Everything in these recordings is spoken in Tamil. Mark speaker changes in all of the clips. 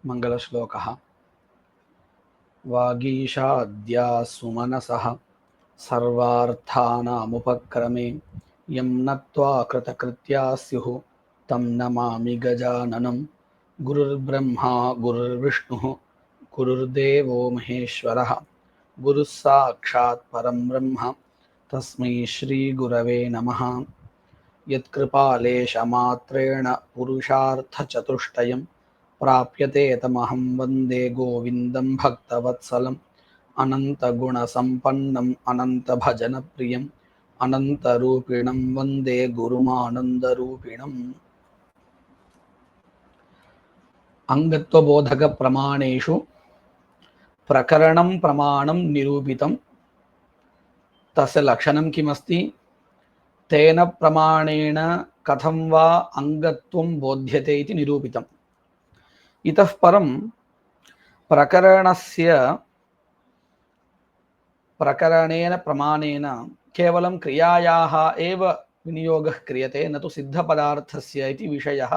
Speaker 1: मङ्गलश्लोकः। वागीशाद्या सुमनसः सर्वार्थानामुपक्रमे यं नत्वा कृतकृत्या स्युः तं नमामि गजाननं। गुरुर्ब्रह्मा गुरुर्विष्णुः गुरुर्देवो महेश्वरः गुरुः साक्षात् परं ब्रह्म तस्मै श्रीगुरवे नमः। यत्कृपालेशमात्रेण पुरुषार्थचतुष्टयं प्राप्यते तमहं वन्दे गोविन्दं भक्तवत्सलम्। अनन्तगुणसम्पन्नम् अनन्तभजनप्रियम् अनन्तरूपिणं वन्दे गुरुमानन्दरूपिणम्। अङ्गत्वबोधकप्रमाणेषु प्रकरणं प्रमाणं निरूपितं तस्य लक्षणं किमस्ति, तेन प्रमाणेन कथं वा अंगत्वं बोध्यते इति निरूपितम्। इतः परं प्रकरणेन प्रमाणेन केवलं क्रियायाः एव विनियोगः क्रियते, न तु सिद्धपदार्थस्य इति विषयः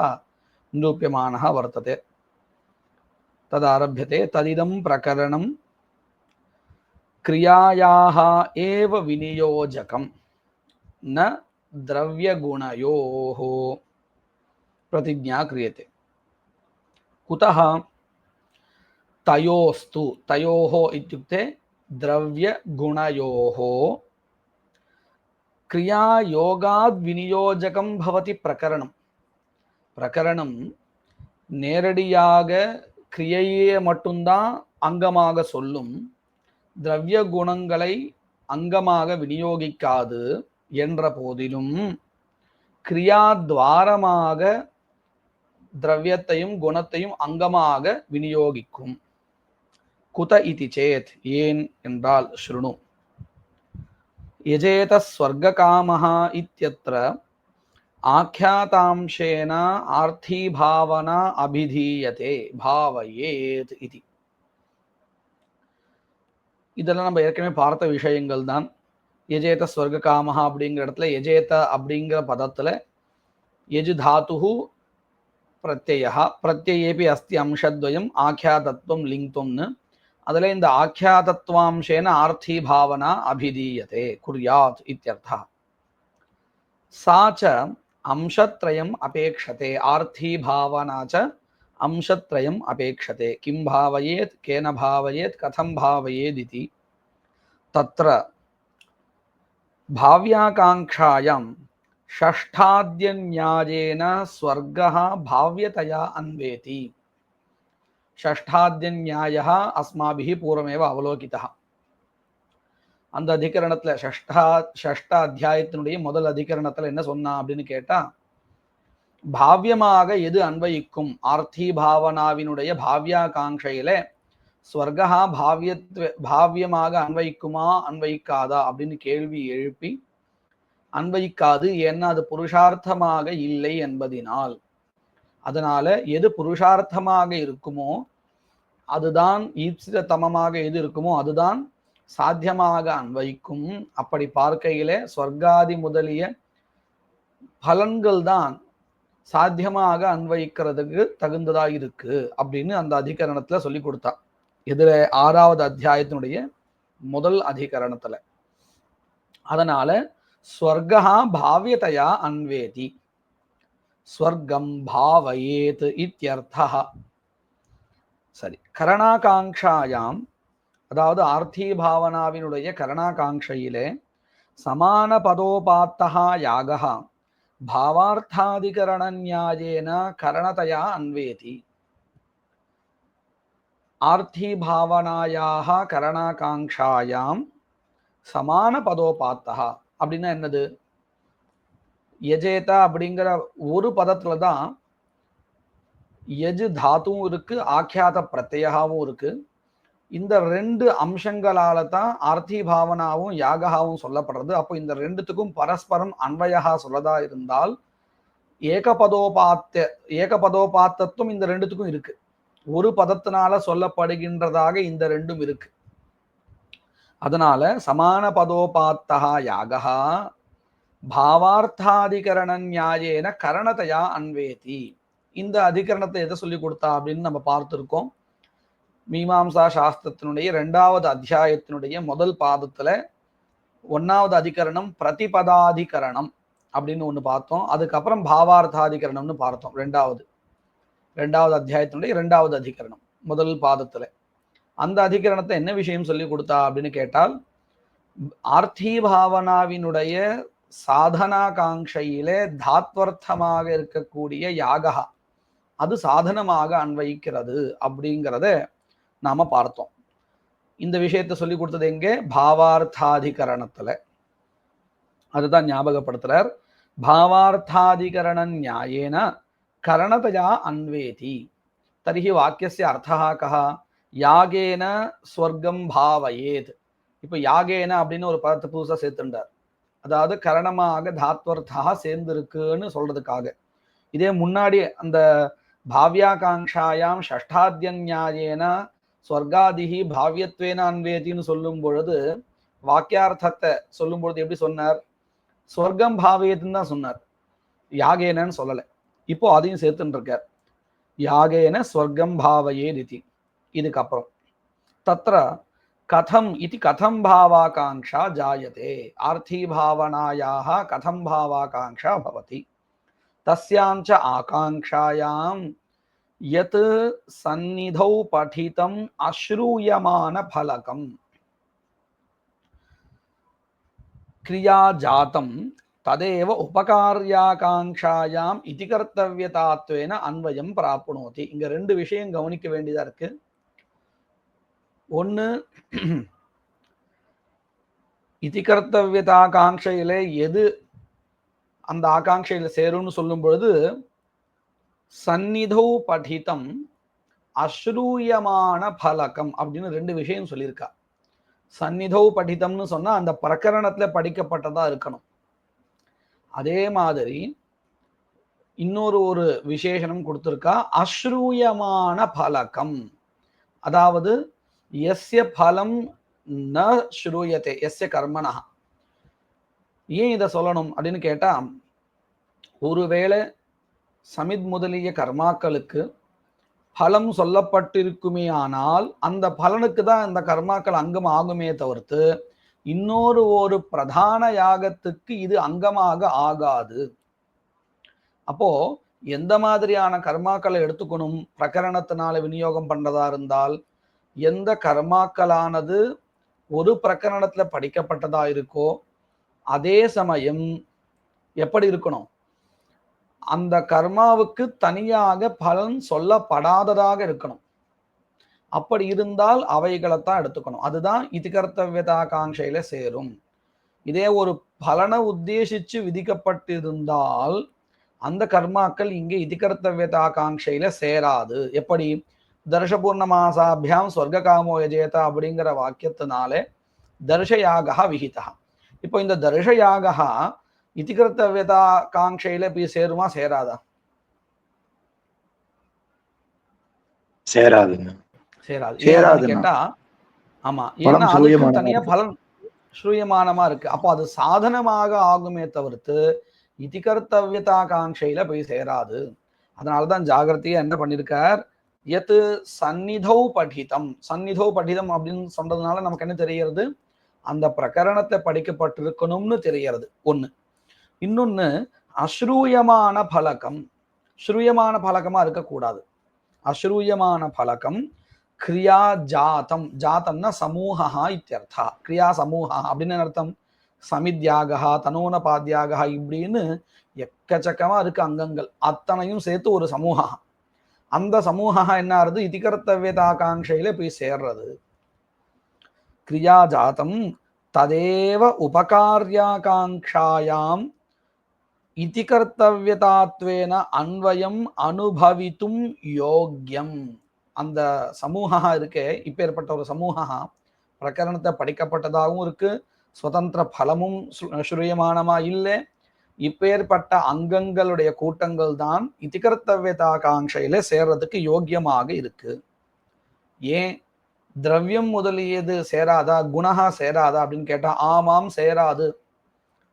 Speaker 1: निरूप्यमानः वर्तते। तदारभ्यते तदिदं प्रकरणं क्रियायाः एव विनियोजकं न द्रव्यगुणयोः प्रतिज्ञा क्रियते। कुतः? तयोस्तु, तयोः इत्युक्ते द्रव्यगुणयोः क्रियायोगाद् विनियोजकं भवति प्रकरणं। प्रकरणं நேரடியாக கிரியையே மட்டும்தான் அங்கமாக சொல்லும், திரவிய குணங்களை அங்கமாக விநியோகிக்காது என்ற போதிலும் கிரியாத்வாரமாக திரவியத்தையும் குணத்தையும் அங்கமாக விநியோகிக்கும். குத இதி சேத், ஏன் என்றால் ஸ்ருணு. யஜேத ஸ்வர்ககாமஹ இத்யத்ர ஆக்யாதாம்சேன ஆர்த்தி பாவனா அபிதீயதே பாவயேத் இதி. இதெல்லாம் நம்ம ஏற்கனவே பார்த்த விஷயங்கள் தான். யஜேத ஸ்வர்ககாமஹ அப்படிங்கிற இடத்துல யஜேத அப்படிங்கிற பதத்துல யஜு தாத்துஹு பிரத்யயः, பிரத்யயேபி அஸ்தி அம்சத்வயம் ஆக்யாதத்வம் லிங்க்வம்னு. அதில் இந்த ஆக்யாதத்வாம்சேன ஆர்த்தி பாவனா அபிதீயதே குர்யாத் இத்யர்த்தः. सा च अंशत्रयम् अपेक्षते, आर्थी भावना च अंशत्रयम् अपेक्षते। किं भावयेत्, केन भावयेत्, कथं भावयेदिति। तत्र भाव्याकाङ्क्षायां षष्ठाद्यन्यायेन स्वर्गः भाव्यतया अन्वेति। षष्ठाद्यन्यायः अस्माभिः पूर्वमेव अवलोकितः. அந்த அதிகரணத்துல ஷஷ்ட அத்தியாயத்தினுடைய முதல் அதிகரணத்துல என்ன சொன்னா அப்படின்னு கேட்டா, பாவ்யமாக எது அன்வயிக்கும், ஆர்த்தி பாவனாவினுடைய பாவ்யாகாங்கையில ஸ்வர்கா பாவ்யமாக அன்வயிக்குமா அன்வயிக்காதா அப்படின்னு கேள்வி எழுப்பி, அன்வயிக்காது, ஏன்னா அது புருஷார்த்தமாக இல்லை என்பதினால். அதனால எது புருஷார்த்தமாக இருக்குமோ அதுதான், ஈப்சிதமமாக எது இருக்குமோ அதுதான் சாத்தியமாக அன்வயிக்கும். அப்படி பார்க்கையிலே ஸ்வர்காதி முதலிய பலன்கள் தான் சாத்தியமாக அன்வயிக்கிறதுக்கு தகுந்ததா இருக்கு அப்படின்னு அந்த அதிகரணத்துல சொல்லி கொடுத்தா. இதுல 6வது அத்தியாயத்தினுடைய முதல் அதிகரணத்துல. அதனால ஸ்வர்கா பாவ்யதையா அன்வேதி, ஸ்வர்க்கம் பாவயேத் இத்யர்த்தः. சரி, கரணாகாங்ஷாயாம், அதாவது ஆர்த்தி பாவனாவினுடைய கரணாகாங்ஷையிலே சமான பதோபாத்தா யாகः பாவார்த்தாதிகரண நியாயேன கரணதயா அன்வேதி. ஆர்த்தி பாவனாயாக கரணாகாங்ஷாயாம் சமான பதோபாத்தா அப்படின்னா என்னது? யஜேதா அப்படிங்கிற ஒரு பதத்துல தான் யஜு தாத்துவும் இருக்கு, ஆக்யாத பிரத்யகாவும் இருக்கு. இந்த ரெண்டு அம்சங்களால தான் ஆர்த்தி பாவனாவும் யாகாவும் சொல்லப்படுறது. அப்போ இந்த ரெண்டுத்துக்கும் பரஸ்பரம் அன்வயா சொல்லதா இருந்தால் ஏகபதோபாத்தத்துவம் இந்த ரெண்டுத்துக்கும் இருக்கு. ஒரு பதத்தினால சொல்லப்படுகின்றதாக இந்த ரெண்டும் இருக்கு. அதனால சமான பதோபாத்தா யாகா பாவார்த்தாதிகரண நியாயேன கரணதயா அன்வேதி. இந்த அதிகரணத்தை எதை சொல்லி கொடுத்தா அப்படின்னு நம்ம பார்த்துருக்கோம். மீமாம்சா சாஸ்திரத்தினுடைய 2வது அத்தியாயத்தினுடைய முதல் பாதத்துல 1வது அதிகரணம் பிரதிபதாதிகரணம் அப்படின்னு ஒண்ணு பார்த்தோம். அதுக்கப்புறம் பாவார்த்தாதிகரணம்னு பார்த்தோம். 2வது அத்தியாயத்தினுடைய 2வது அதிகரணம் முதல் பாதத்துல. அந்த அதிகரணத்தை என்ன விஷயம் சொல்லி கொடுத்தா அப்படின்னு கேட்டால், ஆர்த்தி பாவனாவினுடைய சாதனா காங்கையிலே தாத்வர்த்தமாக இருக்கக்கூடிய யாகா அது சாதனமாக அன்வயிக்கிறது அப்படிங்கிறத நாம பார்த்தோம். இந்த விஷயத்தை சொல்லி கொடுத்தது எங்கே? பாவார்த்தாதிகரணத்துல. அதுதான் ஞாபகப்படுத்துறார். பாவார்த்தாதிகரண நியாயேன கரணதயா அன்வேதி தர்ஹி வாக்கியஸ்ய அர்த்தः கஹ யாகேன ஸ்வர்க்கம் பாவயேத். இப்ப யாகேன அப்படின்னு ஒரு பதத்தை புதுசா சேர்த்துட்டார். அதாவது கரணமாக தாத்வர்த்தா சேர்ந்திருக்குன்னு சொல்றதுக்காக. இதே முன்னாடி அந்த பாவ்யாகாங்ஷாயாம் ஷஷ்டாத்யநியாயேன ஸ்வர்காதிஹி பாவ்யத்வேன அன்வேதின்னு சொல்லும் பொழுது வாக்கியார்த்தத்தை சொல்லும் பொழுது எப்படி சொன்னார்? ஸ்வர்க்கம் பாவயத்துன்னு தான் சொன்னார், யாகேனன்னு சொல்லலை. இப்போ அதையும் சேர்த்துன்னு இருக்கார். யாகேன ஸ்வர்க்கம் பாவயேதி. இதுக்கப்புறம் தத்ர கதம் இது கதம் பாவாகாங்ஷா ஜாயதே ஆர்த்தி பாவனாயாः கதம் பாவாகாங்ஷா பவதி தஸ்யாம் ச ஆகாங்ஷாயாம் யத் சந்நிதௌ படிதம் அஸ்ரூயமான பலகம் கிரியா ஜாதம் ததேவ உபகார்யாகாங்ஷாயாம் இதி கர்த்தவ்யதாத்வேன அன்வயம் பிராப்னோதி. இங்க 2 விஷயம் கவனிக்க வேண்டியதா இருக்கு. ஒண்ணு, இதி கர்த்தவ்யதாகாங்ஷையில எது அந்த ஆகாங்ஷையில சேரும்னு சொல்லும் பொழுது சந்நிதௌ படிதம் அஸ்ரூயமான பலகம் அப்படின்னு 2 விஷயம் சொல்லியிருக்கா. சந்நிதௌ படிதம்னு சொன்னா அந்த பிரகரணத்துல படிக்கப்பட்டதா இருக்கணும். அதே மாதிரி இன்னொரு விசேஷனம் கொடுத்திருக்கா, அஸ்ரூயமான பலகம். அதாவது எஸ்ய பலம் ந ஸ்ரூயதே எஸ்ய கர்மணா. ஏன் இதை சொல்லணும் அப்படின்னு கேட்டா, ஒருவேளை சமித் முதலிய கர்மாக்களுக்கு பலம் சொல்லப்பட்டிருக்குமே ஆனால் அந்த பலனுக்கு தான் இந்த கர்மாக்கள் அங்கம் ஆகுமே தவிர்த்து ஒரு பிரதான யாகத்துக்கு இது அங்கமாக ஆகாது. அப்போ எந்த மாதிரியான கர்மாக்களை எடுத்துக்கணும்? பிரகரணத்தினால விநியோகம் பண்றதா இருந்தால் எந்த கர்மாக்களானது ஒரு பிரகரணத்துல படிக்கப்பட்டதா இருக்கோ அதே சமயம் எப்படி இருக்கணும்? அந்த கர்மாவுக்கு தனியாக பலன் சொல்லப்படாததாக இருக்கணும். அப்படி இருந்தால் அவைகளைத்தான் எடுத்துக்கணும். அதுதான் இதி கர்த்தவ்யதாகாங்ஷையில சேரும். இதே ஒரு பலனை உத்தேசிச்சு விதிக்கப்பட்டிருந்தால் அந்த கர்மாக்கள் இங்கே இதி கர்த்தவ்யதாகாங்ஷையில சேராது. எப்படி? தர்ஷபூர்ணமாசாபியாம் ஸ்வர்க காமோ யஜேதா அப்படிங்கிற வாக்கியத்தினாலே தர்ஷயாகா விஹிதா. இப்போ இந்த தர்ஷயாகா இதி கர்த்தவ்யதாகாங்ஷையில போய் சேருமா சேராதா?
Speaker 2: சேராதுங்க.
Speaker 1: சேராது கேட்டா, ஆமா, ஏன்னா அதுக்கு தனியா பலன் ஸ்ரூயமானமா இருக்கு. அப்போ அது சாதனமாக ஆகுமே தவிர்த்து இதி கர்த்தவ்யதாகாங்ஷையில போய் சேராது. அதனாலதான் ஜாகிரதையா என்ன பண்ணிருக்கார், எத் சந்நிதௌ படிதம். சந்நிதௌ படிதம் அப்படின்னு சொன்னதுனால நமக்கு என்ன தெரிகிறது? அந்த பிரகரணத்தை படிக்கப்பட்டிருக்கணும்னு தெரிகிறது ஒண்ணு. இன்னொன்னு, அஸ்ரூயமான பலகம். ஸ்ரூயமான பலகமா இருக்கக்கூடாது. அஸ்ரூயமான பலகம் கிரியா ஜாத்தம். ஜாத்தம்னா சமூகா இத்தியர்த்தா. கிரியா சமூகா அப்படின்னு அர்த்தம். சமித்யாகா, தனோனபாத்யாகா இப்படின்னு எக்கச்சக்கமா இருக்கு அங்கங்கள். அத்தனையும் சேர்த்து ஒரு சமூகா. அந்த சமூகா என்ன ஆறுது? இதி கர்த்தவ்யதாகாங்ஷையில போய் சேர்றது. கிரியா ஜாத்தம் ததேவ உபகார்யாகாங்ஷாயாம் இதி கர்த்தவ்யதாத்வேன அன்வயம் அனுபவித்தும் யோக்யம். அந்த சமூகா இருக்கே, இப்பேற்பட்ட ஒரு சமூகா பிரகரணத்தை படிக்கப்பட்டதாகவும் இருக்கு, சுதந்திர பலமும் ஸ்ரூயமானமா இல்லை. இப்பேற்பட்ட அங்கங்களுடைய கூட்டங்கள் தான் இதி கர்த்தவ்யதாகாங்ஷையில சேர்றதுக்கு யோக்கியமாக இருக்கு. ஏன் திரவியம் முதலியது சேராதா, குணஹா சேராதா அப்படின்னு கேட்டா ஆமாம் சேராது.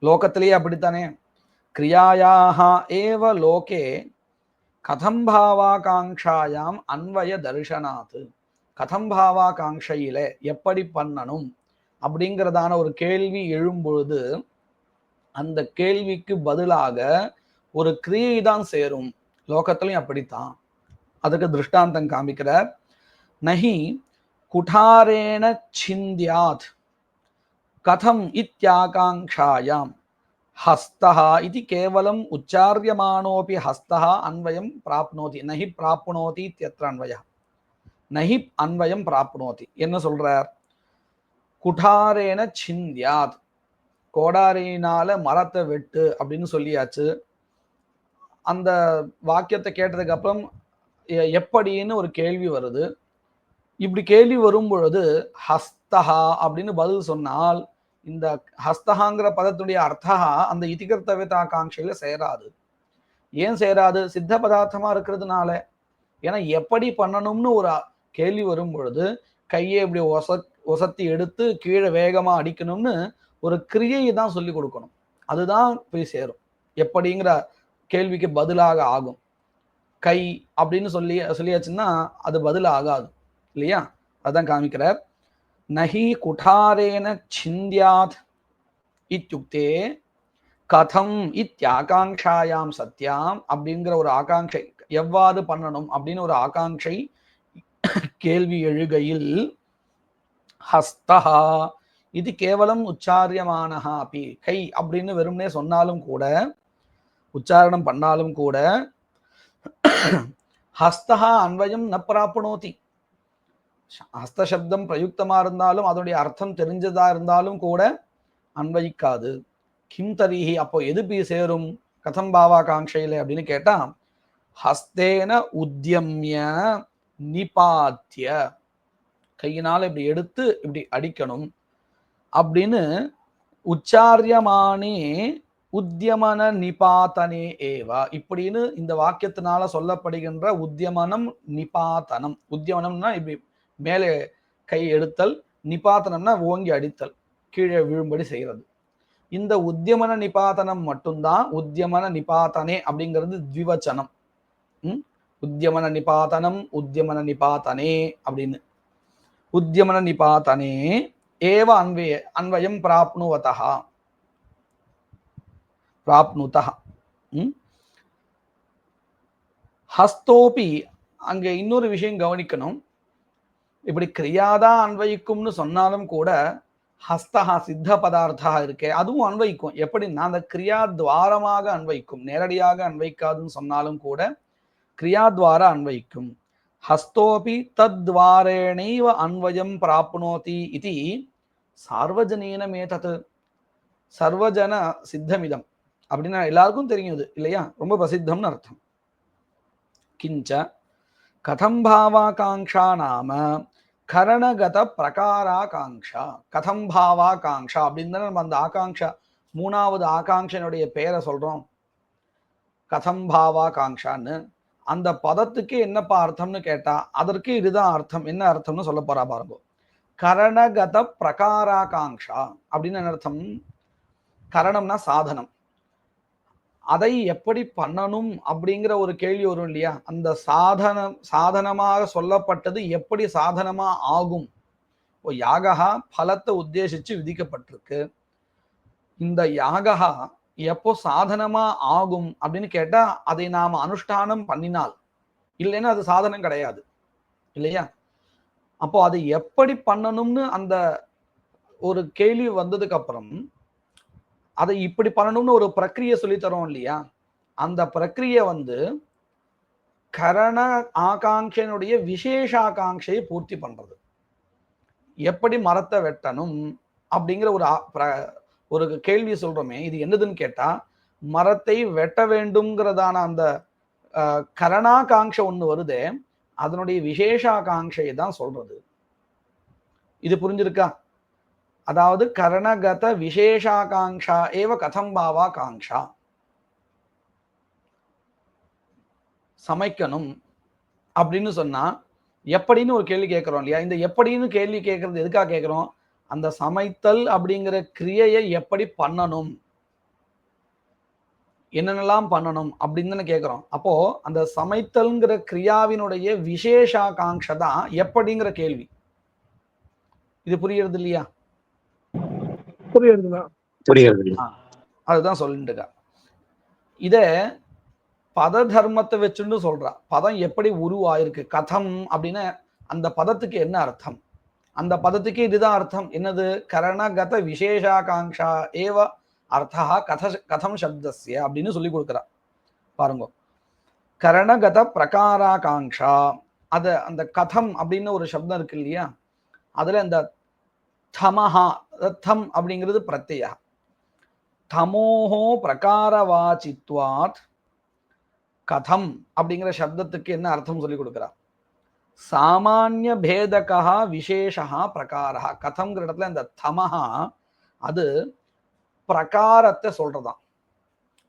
Speaker 1: லோகத்திலேயே அப்படித்தானே. கிரியாயாக ஏவ லோகே கதம் பாவாகாங்ஷாயாம் அன்வய தர்ஷனாத். கதம் பாவாகாங்ஷையில எப்படி பண்ணணும் அப்படிங்கிறதான ஒரு கேள்வி எழும்பொழுது அந்த கேள்விக்கு பதிலாக ஒரு கிரியை தான் சேரும். லோகத்திலையும் அப்படித்தான். அதுக்கு திருஷ்டாந்தம் காமிக்கிறார். நஹி குடாரேன சிந்தியாத் கதம் இத்யாகாங்ஷாயாம் ஹஸ்தஹ இது கேவலம் உச்சாரியமானோபி ஹஸ்தஹ அன்வயம் பிராப்னோதி. நஹி பிராப்னோதி இத்யத்ர அன்வயः. நஹி அன்வயம் பிராப்னோதி. என்ன சொல்றார்? குடாரேன சிந்தியாத், கோடாரியினால மரத்தை வெட்டு அப்படின்னு சொல்லியாச்சு. அந்த வாக்கியத்தை கேட்டதுக்கு அப்புறம் எப்படின்னு ஒரு கேள்வி வருது. இப்படி கேள்வி வரும் பொழுது ஹஸ்தஹா அப்படின்னு பதில் சொன்னால் இந்த ஹஸ்தஹாங்கிற பதத்துடைய அர்த்தா அந்த இதிகர்த்தவியதாகாங்ஷையில சேராது. ஏன் சேராது? சித்த பதார்த்தமா இருக்கிறதுனால. ஏன்னா எப்படி பண்ணணும்னு ஒரு கேள்வி வரும் பொழுது கையை இப்படி ஒசத்தி எடுத்து கீழே வேகமா அடிக்கணும்னு ஒரு கிரியையை தான் சொல்லி கொடுக்கணும். அதுதான் போய் சேரும். எப்படிங்கிற கேள்விக்கு பதிலாக ஆகும். கை அப்படின்னு சொல்லியாச்சுன்னா அது பதில் ஆகாது இல்லையா? அதான் காமிக்கிறார். நஹி குடாரேன சிந்தியாத் இத்யுக்தே கதம் இத்யாகாங்ஷாயாம் சத்யாம் அப்படிங்கிற ஒரு ஆகாங்ஷை, எவ்வாறு பண்ணணும் அப்படின்னு ஒரு ஆகாங்ஷை கேள்வி எழுகையில் ஹஸ்தஹா இது கேவலம் உச்சாரியமானஹா அப்பி, கை அப்படின்னு வெறும்னே சொன்னாலும் கூட, உச்சாரணம் பண்ணாலும் கூட ஹஸ்தஹா அன்வயம் ந பிராப்னோதி. ஹஸ்தசப்தம் பிரயுக்தமா இருந்தாலும் அதனுடைய அர்த்தம் தெரிஞ்சதா இருந்தாலும் கூட அன்வயிக்காது. கிம் தரிஹி, அப்போ எது போய் சேரும் கதம் பாவாகாங்ஷையில அப்படின்னு கேட்டா ஹஸ்தேன உத்யம்ய நிபாத்திய, கையினால இப்படி எடுத்து இப்படி அடிக்கணும் அப்படின்னு உச்சாரியமானே உத்தியமன நிபாத்தனே ஏவா இப்படின்னு இந்த வாக்கியத்தினால சொல்லப்படுகின்ற உத்தியமனம் நிபாத்தனம். உத்தியமனம்னா இப்படி மேலே கை எடுத்தல், நிபாத்தனம்னா ஓங்கி அடித்தல், கீழே விழும்படி செய்யறது. இந்த உத்தியமன நிபாத்தனம் மட்டும்தான். உத்தியமன நிபாத்தனே அப்படிங்கிறது த்விவச்சனம். உத்தியமன நிபாத்தனம், உத்தியமன நிபாத்தனே அப்படின்னு. உத்தியமன நிபாத்தனே ஏவ அன்வயம் பிராப்னுவதः பிராப்னுதः. ஹஸ்தோபி, அங்க இன்னொரு விஷயம் கவனிக்கணும். இப்படி கிரியாதான் அன்வயிக்கும்னு சொன்னாலும் கூட ஹஸ்தஹா சித்த பதார்த்தா இருக்கே அதுவும் அன்வயிக்கும். எப்படின்னா அந்த கிரியா துவாரமாக அன்வயிக்கும், நேரடியாக அன்வைக்காதுன்னு சொன்னாலும் கூட கிரியாத்வார அன்வயிக்கும். ஹஸ்தோபி தத்வாரேணைவ அன்வயம் பிராப்னோதி இது சார்வஜனீனமேதத். சர்வஜன சித்தமிதம் அப்படின்னா எல்லாருக்கும் தெரியும் இது இல்லையா? ரொம்ப பிரசித்தம்னு அர்த்தம். கிஞ்ச கதம் பாவாகாங்ஷா நாம கரணகத பிரகாராகாங்ஷா. கதம் பாவாகாங்ஷா அப்படின்னு தானே நம்ம அந்த ஆகாங்ஷா, மூணாவது ஆகாங்ஷனுடைய பெயரை சொல்றோம் கதம் பாவாகாங்ஷான்னு. அந்த பதத்துக்கு என்னப்பா அர்த்தம்னு கேட்டா அதற்கு இதுதான் அர்த்தம். என்ன அர்த்தம்னு சொல்ல போறா பாருங்க. கரணகத பிரகாராகாங்ஷா அப்படின்னு என்ன அர்த்தம்? கரணம்னா சாதனம். அதை எப்படி பண்ணணும் அப்படிங்கிற ஒரு கேள்வி வரும் இல்லையா? அந்த சாதனமாக சொல்லப்பட்டது எப்படி சாதனமா ஆகும்? யாகா பலத்தை உத்தேசிச்சு விதிக்கப்பட்டிருக்கு. இந்த யாகா எப்போ சாதனமா ஆகும் அப்படின்னு கேட்டா அதை நாம அனுஷ்டானம் பண்ணினால், இல்லைன்னா அது சாதனம் கிடையாது இல்லையா? அப்போ அதை எப்படி பண்ணணும்னு அந்த ஒரு கேள்வி வந்ததுக்கு அப்புறம் அதை இப்படி பண்ணணும்னு ஒரு பிரக்கிரியை சொல்லி தரோம் இல்லையா? அந்த பிரக்கிரியை கரண ஆகாங்ஷனுடைய விசேஷ ஆகாங்ஷையை பூர்த்தி பண்றது. எப்படி மரத்தை வெட்டணும் அப்படிங்கிற ஒரு கேள்வி சொல்றோமே, இது என்னதுன்னு கேட்டா மரத்தை வெட்ட வேண்டும்ங்கிறதான அந்த கரணாகாங்ஷை ஒண்ணு வருதே, அதனுடைய விசேஷாகாங்ஷையை தான் சொல்றது. இது புரிஞ்சிருக்கா? அதாவது கரணகத விசேஷாகாங்ஷா ஏவ கதம் பாவாகாங்ஷா. சமைக்கணும் அப்படின்னு சொன்னா எப்படின்னு ஒரு கேள்வி கேட்கிறோம் இல்லையா? இந்த எப்படின்னு கேள்வி கேட்கறது எதுக்காக கேட்கிறோம்? அந்த சமைத்தல் அப்படிங்கிற கிரியையை எப்படி பண்ணணும், என்னென்னலாம் பண்ணணும் அப்படின்னு தானே கேட்குறோம். அப்போ அந்த சமைத்தல்ங்கிற கிரியாவினுடைய விசேஷாகாங்ஷை தான் எப்படிங்கிற கேள்வி. இது புரியுறது இல்லையா?
Speaker 2: புரியுறது.
Speaker 1: அதுதான் சொல்லிட்டு இருக்கா. இத பத தர்மத்தை வச்சுன்னு சொல்றா. பதம் எப்படி உருவாயிருக்கு, கதம் அப்படின்னு அந்த பதத்துக்கு என்ன அர்த்தம், அந்த பதத்துக்கு இதுதான் அர்த்தம். என்னது? கரணகத விசேஷாகாங்ஷா ஏவ அர்த்தா கதம் சப்தஸ்ய அப்படின்னு சொல்லி கொடுக்குறா. பாருங்க, கரணகத பிரகாராகாங்ஷா, அது அந்த கதம் அப்படின்னு ஒரு சப்தம் இருக்கு இல்லையா, அதுல இந்த தமஹா, தம் அப்படிங்கிறது பிரத்யா, தமோஹோ பிரகாரவாச்சித்வாத் கதம் அப்படிங்கிற சப்தத்துக்கு என்ன அர்த்தம் சொல்லி கொடுக்குறா. சாமானிய பேதகா விசேஷா பிரகாரா. கதம்ங்கிற இடத்துல இந்த தமஹா அது பிரகாரத்தை சொல்றதாம்.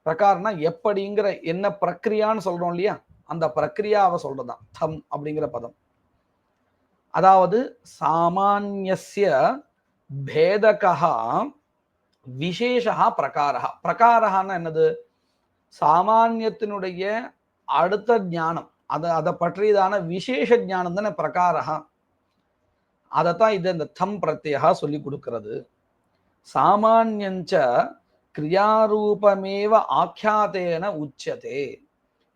Speaker 1: பிரகாரம்னா எப்படிங்கிற என்ன பிரக்ரியான்னு சொல்றோம் இல்லையா, அந்த பிரக்ரியாவை சொல்றதாம் தம் அப்படிங்கிற பதம். அதாவது சாமானியஸ்ய பேதகா விசேஷா பிரகாரா. பிரகாரஹான்னா என்னது? சாமானியத்தினுடைய அடுத்த ஞானம், அதை பற்றியதான விசேஷ ஞானம் தானே பிரகாரஹா. அதைத்தான் இது இந்த தம் பிரத்யா சொல்லி கொடுக்கிறது. சாமானியஞ்ச கிரியாரூபமேவ ஆக்கியாத்தேன உச்சதே.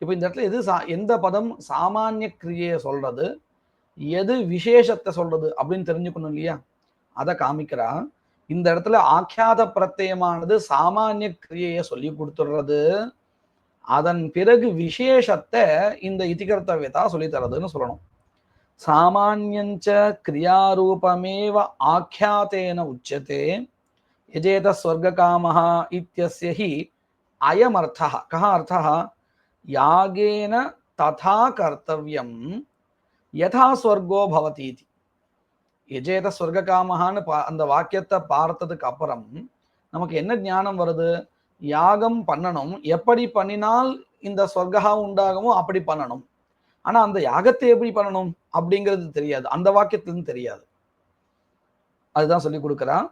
Speaker 1: இப்போ இந்த இடத்துல எது எந்த பதம் சாமானிய கிரியையை சொல்றது, எது விசேஷத்தை சொல்றது அப்படின்னு தெரிஞ்சுக்கணும் இல்லையா, அதை காமிக்கிறா. இந்த இடத்துல ஆக்கியாத பிரத்யமானது சாமானிய கிரியையை சொல்லி கொடுத்துடுறது, அதன் பிறகு விசேஷத்தை இந்த இதிகர்த்தவியதா சொல்லி தரதுன்னு சொல்லணும். சாமானியஞ்ச கிரியாரூபமேவ ஆக்கியாத்தேன உச்சதே यजेत स्वर्गकामः इत्यस्य हि अयमर्थः. कः अर्थः? यागेन तथा कर्तव्यं यथा स्वर्गो भवति इति. यजेत स्वर्गकामहाன்னு அந்த வாக்கியத்தை பார்த்ததுக்கு அப்புறம் நமக்கு என்ன ஞானம் வருது? யாகம் பண்ணணும், எப்படி பண்ணினால் இந்த ஸ்வர்கா உண்டாகுமோ அப்படி பண்ணணும். ஆனா அந்த யாகத்தை எப்படி பண்ணணும் அப்படிங்கிறது தெரியாது, அந்த வாக்கியத்திலிருந்து தெரியாது. அதுதான் சொல்லி கொடுக்குறான்.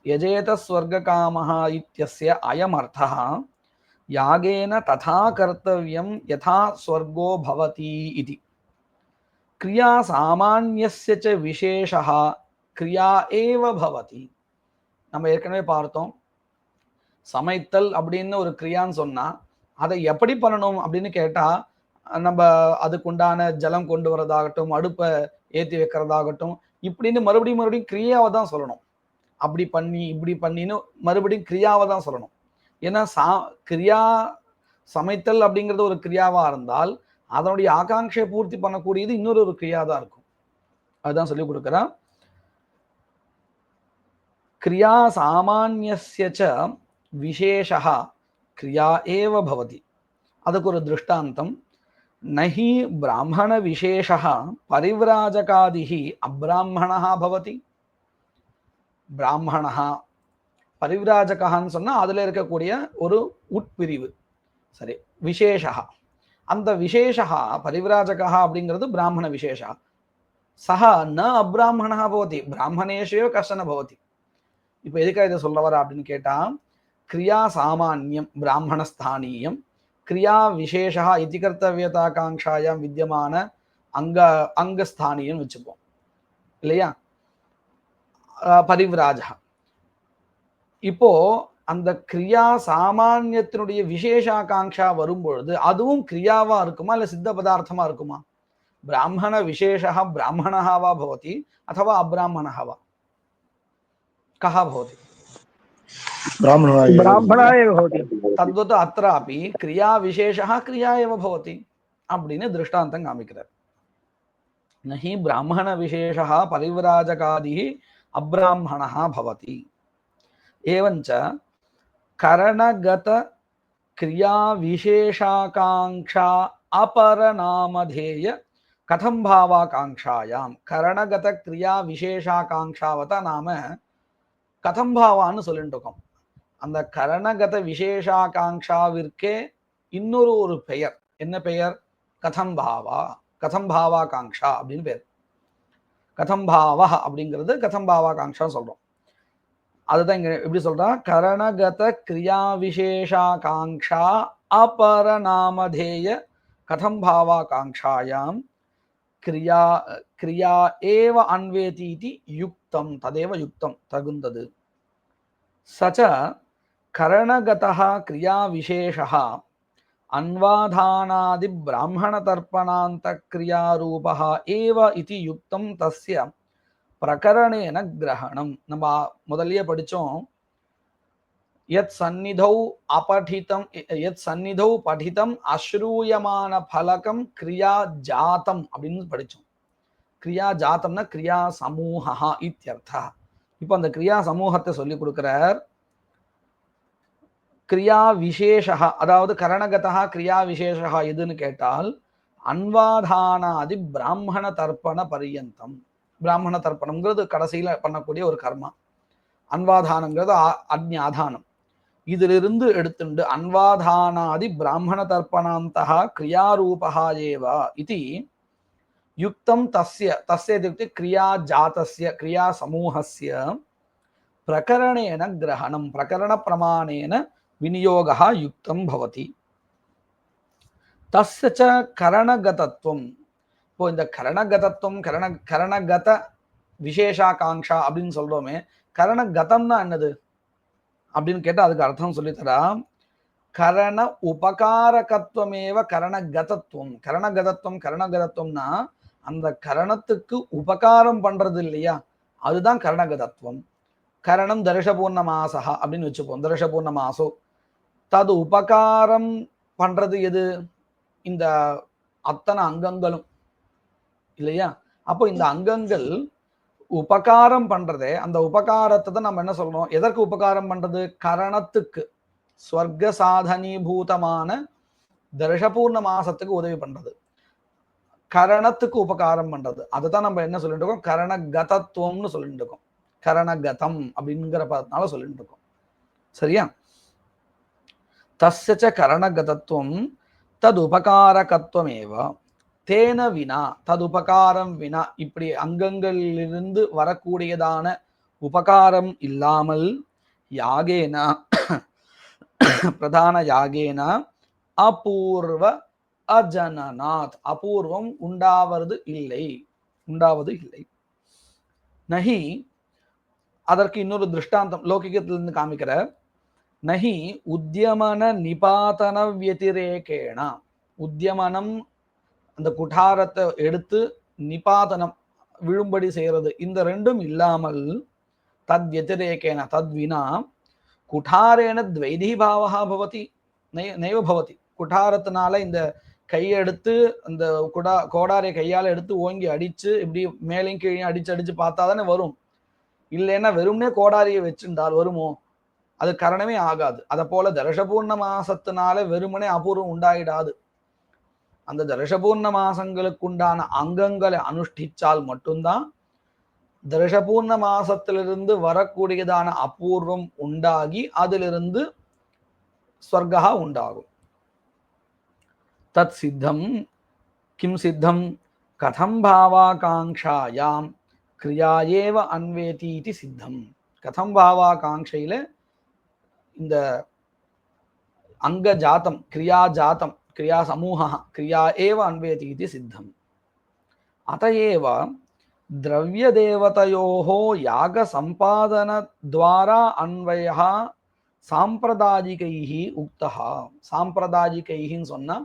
Speaker 1: यजेत स्वर्गकामः इत्यस्य अयम् अर्थः यागेन तथा कर्तव्यं यथा स्वर्गो भवति इति. क्रिया सामान्यस्य च विशेषः क्रिया एव भवति. நம்ம ஏற்கனவே பார்த்தோம், சமைத்தல் அப்படின்னு ஒரு கிரியான்னு சொன்னா அதை எப்படி பண்ணணும் அப்படின்னு கேட்டா, நம்ம அதுக்குண்டான ஜலம் கொண்டு வரதாகட்டும், அடுப்பை ஏற்றி வைக்கிறதாகட்டும், இப்படின்னு மறுபடியும் கிரியாவை தான் சொல்லணும். அப்படி பண்ணி இப்படி பண்ணின்னு மறுபடியும் கிரியாவை தான் சொல்லணும். ஏன்னா கிரியா சமைத்தல் அப்படிங்கிறது ஒரு கிரியாவா இருந்தால் அதனுடைய ஆகாங்ஷை பூர்த்தி பண்ணக்கூடியது இன்னொரு கிரியா தான் இருக்கும். அதுதான் சொல்லி கொடுக்குறான். கிரியா சாமான்யஸ்ய ச விசேஷா கிரியா ஏவ பவதி. அதுக்கு ஒரு திருஷ்டாந்தம். நஹி பிராமண விசேஷா பரிவ்ராஜகாதிஹி அப்ராஹ்மணா பவதி. பிராமணா பரிவிராஜகான்னு சொன்னா அதுல இருக்கக்கூடிய ஒரு உட்பிரிவு. சரி, விசேஷா, அந்த விசேஷா பரிவிராஜகா அப்படிங்கிறது பிராமண விசேஷா. சஹ ந அப்ராஹ்மணா பவதி பிராமணேஷேவ கஷ்டன பவதி. இப்போ எதுக்காக இதை சொல்ல வர அப்படின்னு கேட்டா, கிரியா சாமானியம் பிராமணஸ்தானியம், கிரியா விசேஷா இதி கர்த்தவியதாகாங்ஷாயாம் வித்தியமான அங்கஸ்தானியம் வச்சுப்போம் இல்லையா, பரிவிராஜா. இப்போ அந்த கிரியா சாமானியத்தினுடைய விசேஷாகாங்ஷா வரும்பொழுது அதுவும் கிரியாவா இருக்குமா இல்ல சித்த பதார்த்தமா இருக்குமா? பிராமண விசேஷா பிராமணஹாவா பவதி அथवा அப்ராஹ்மணஹாவா? கஹா பவதி?
Speaker 3: ब्राह्मणः एव भवति।
Speaker 1: तद्वत् अत्रापि क्रिया विशेषः क्रिया एव भवति அப்படின்னு திருஷ்டாந்தம் காமிக்கிறார். நஹி பிராமண விசேஷः பரிவிராஜகாதிः அப்ராஹ்மணः भवति. एवञ्च करणगत क्रिया विशेषाकांक्षा अपरनामधेय कथं भावाकांक्षायां करणगत क्रिया विशेषाकांक्षावता नाम கதம் பாவான்னு சொல்லிட்டு இருக்கோம். அந்த கரணகத விசேஷாகாங்ஷாவிற்கே இன்னொரு ஒரு பெயர். என்ன பெயர்? கதம் பாவா, கதம் பாவாகாங்ஷா அப்படின்னு பேர். கதம் பாவா அப்படிங்கிறது கதம் பாவாகாங்ஷா சொல்றோம். அதுதான் இங்க எப்படி சொல்றா, கரணகத கிரியா விசேஷாகாங்ஷா अपरनामधेय कथं भावाकांक्षायां क्रिया क्रिया एव अन्वेति इति युक्तं तदेव युक्तं तगुन्दது स च करणगतः क्रियाविशेषः अन्वाधानादि ब्राह्मणतर्पणान्तक्रियारूपः एव इति युक्तं तस्य प्रकरणेन ग्रहणम्. நம்ம முதல்லயே படிச்சோம். यत् सन्निधौ अपठितं यत् सन्निधौ पठितं अश्रूयमान फलकं क्रिया जातम् அப்படின்னு படிச்சோம். क्रिया जातம்னா क्रिया समूहः इत्यर्थः. இப்போ அந்த क्रिया समूहத்தை சொல்லி கொடுக்கிறார். क्रिया विशेषः அதாவது கரணகதः क्रिया विशेषः எதுன்னு கேட்டால் அன்வாதானாதி பிராமண தர்ப்பண பரியந்தம். பிராமண தர்ப்பணம்ங்கிறது கடைசியில பண்ணக்கூடிய ஒரு கர்மா. அன்வாதானங்கிறது அக்ஞாதானம். இதிலிருந்து எடுத்துண்டு அன்வாதானாதி பிராமண தர்ப்பணாந்தः क्रियारूपः एव इति युक्तं तस्य तस्य इत्युक्ते क्रिया जातस्य क्रिया समूहस्य प्रकरणेन ग्रहणं प्रकरण प्रमाणेन विनियोगः युक्तं भवति. तस्य च करणगतत्वम्. இப்போ இந்த கரணகதத்துவம் கரணகத விசேஷாகாங்ஷா அப்படின்னு சொல்றோமே, கரணகதம்னா என்னது அப்படின்னு கேட்டால் அதுக்கு அர்த்தம் சொல்லித்தரா. கரண உபகாரகத்துவமேவ கரணகதத்துவம். கரணகதத்துவம்னா அந்த கரணத்துக்கு உபகாரம் பண்றது இல்லையா, அதுதான் கரணகதத்துவம். கரணம் தர்ஷபூர்ணமாசா அப்படின்னு வச்சுப்போம். தர்ஷபூர்ணமாசோ தது உபகாரம் பண்றது எது? இந்த அத்தனை அங்கங்களும் இல்லையா. அப்போ இந்த அங்கங்கள் உபகாரம் பண்றதே, அந்த உபகாரத்தை தான் நம்ம என்ன சொல்றோம், எதற்கு உபகாரம் பண்றது? கரணத்துக்கு, ஸ்வர்க சாதனீபூதமான தர்ஷபூர்ண மாசத்துக்கு உதவி பண்றது, கரணத்துக்கு உபகாரம் பண்றது. அதுதான் நம்ம என்ன சொல்லிட்டு இருக்கோம், கரணகதத்துவம்னு சொல்லிட்டு இருக்கோம். கரணகதம் அப்படிங்கிற பதத்தினால சொல்லிட்டு இருக்கோம். சரியா? தஸ்ய கரணகதத்துவம் தது உபகாரகத்துவமேவ தேன வினா தது உபகாரம் வினா. இப்படி அங்கங்களிலிருந்து வரக்கூடியதான உபகாரம் இல்லாமல் யாகேன பிரதான யாகேன அபூர்வ அஜனநாத் அபூர்வம் உண்டாவது இல்லை. நஹி, அதற்கு இன்னொரு திருஷ்டாந்தம் லௌகிகத்திலிருந்து காமிக்கிற. நஹி உத்யமன நிபாதன வியதிரேகேண. உத்யமனம் அந்த குடாரத்தை எடுத்து நிபாதனம் விழும்படி செய்யறது, இந்த ரெண்டும் இல்லாமல் தத் வியதிரேகேன தத்வினா குடாரேன துவைதி பாவஹா பவதி நைவ பவதி. குடாரத்தினால இந்த கையை எடுத்து அந்த கோடாரை கையால் எடுத்து ஓங்கி அடிச்சு இப்படி மேலையும் கீழையும் அடிச்சு பார்த்தா தானே வரும். இல்லைன்னா வெறும்னே கோடாரியை வச்சிருந்தால் வருமோ? அது கரணமே ஆகாது. அதை போல தர்ஷபூர்ண மாசத்தினால வெறுமனே அபூர்வம் உண்டாயிடாது. அந்த தர்ஷபூர்ண மாசங்களுக்குண்டான அங்கங்களை அனுஷ்டிச்சால் மட்டும்தான் தர்ஷபூர்ண மாசத்திலிருந்து வரக்கூடியதான அபூர்வம் உண்டாகி அதிலிருந்து ஸ்வர்கா உண்டாகும். தத் சித்தம் கிம் சித்தம் கதம் பாவாகாங்ஷாயாம் கிரியாயேவ அன்வேதி இது சித்தம். கதம் பாவாகாங்ஷையில இந்த அங்க ஜாத்தம் கிரியா ஜாத்தம் क्रिया समूह क्रिया एव अन्वेति इति सिद्धम्. अतएव द्रव्य देवतयोः याग संपादन द्वारा अन्वयः सांप्रदायिकैः उक्तः. सांप्रदायिकैः சொன்னா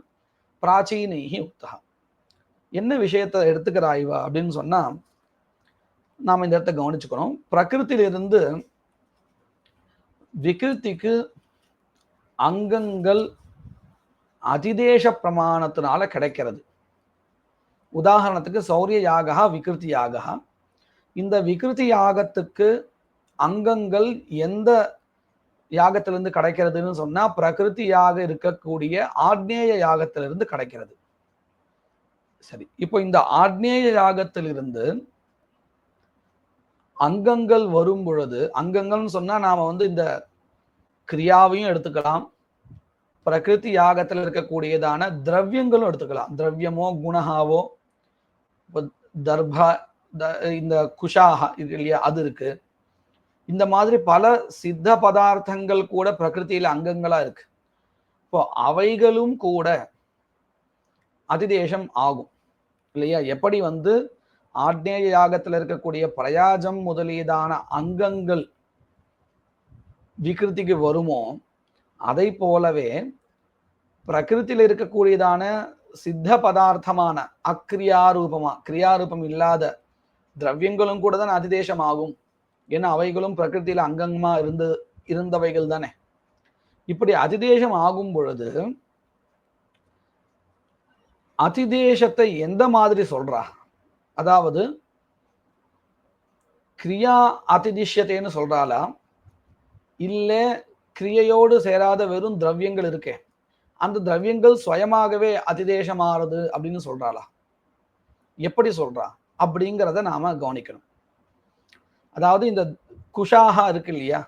Speaker 1: பிராச்சீனைः उक्तः. என்ன விஷயத்தை எடுத்துக்கிறாய்வ அப்படின்னு சொன்னா நாம இந்த இடத்தை கவனிச்சுக்கணும். பிரகிருத்திலிருந்து விகிருத்திக்கு அங்கங்கள் அதிதேச பிரமாணத்தினால கிடைக்கிறது. உதாரணத்துக்கு சௌரிய யாகா விகிருதி யாகா. இந்த விகிருதி யாகத்துக்கு அங்கங்கள் எந்த யாகத்திலிருந்து கிடைக்கிறதுன்னு சொன்னா பிரகிருதியாக இருக்கக்கூடிய ஆக்னேய யாகத்திலிருந்து கிடைக்கிறது. சரி, இப்போ இந்த ஆக்னேய யாகத்திலிருந்து அங்கங்கள் வரும் பொழுது, அங்கங்கள்னு சொன்னா நாம இந்த கிரியாவையும் எடுத்துக்கலாம், பிரகிருதி யாகத்தில் இருக்கக்கூடியதான திரவியங்களும் எடுத்துக்கலாம். திரவியமோ குணஹாவோ, தர்ப இந்த குஷாக இருக்கு இல்லையா, அது இருக்கு. இந்த மாதிரி பல சித்த பதார்த்தங்கள் கூட பிரகிருதியில அங்கங்களா இருக்கு. இப்போ அவைகளும் கூட அதிதேசம் ஆகும் இல்லையா? எப்படி வந்து ஆக்னேய யாகத்தில் இருக்கக்கூடிய பிரயாஜம் முதலியதான அங்கங்கள் விகிருதிக்கு வருமோ அதை போலவே பிரகிருதியில் இருக்கக்கூடியதான சித்த பதார்த்தமான அக்ரியாரூபமா கிரியாரூபம் இல்லாத திரவியங்களும் கூட தான் அதிதேசம் ஆகும். ஏன்னா அவைகளும் பிரகிருதியில அங்கமா இருந்தவைகள் தானே. இப்படி அதிதேசம் ஆகும் பொழுது அதிதேசத்தை எந்த மாதிரி சொல்றா? அதாவது கிரியா அதிதிஷ்யத்தைன்னு சொல்றாளா, இல்ல கிரியையோடு சேராத வெறும் திரவியங்கள் இருக்கே அந்த திரவியங்கள் சுயமாகவே அதிதேசமாறுது அப்படின்னு சொல்றாளா, எப்படி சொல்றா அப்படிங்கிறத நாம கவனிக்கணும். அதாவது இந்த குஷாகா இருக்கு இல்லையா,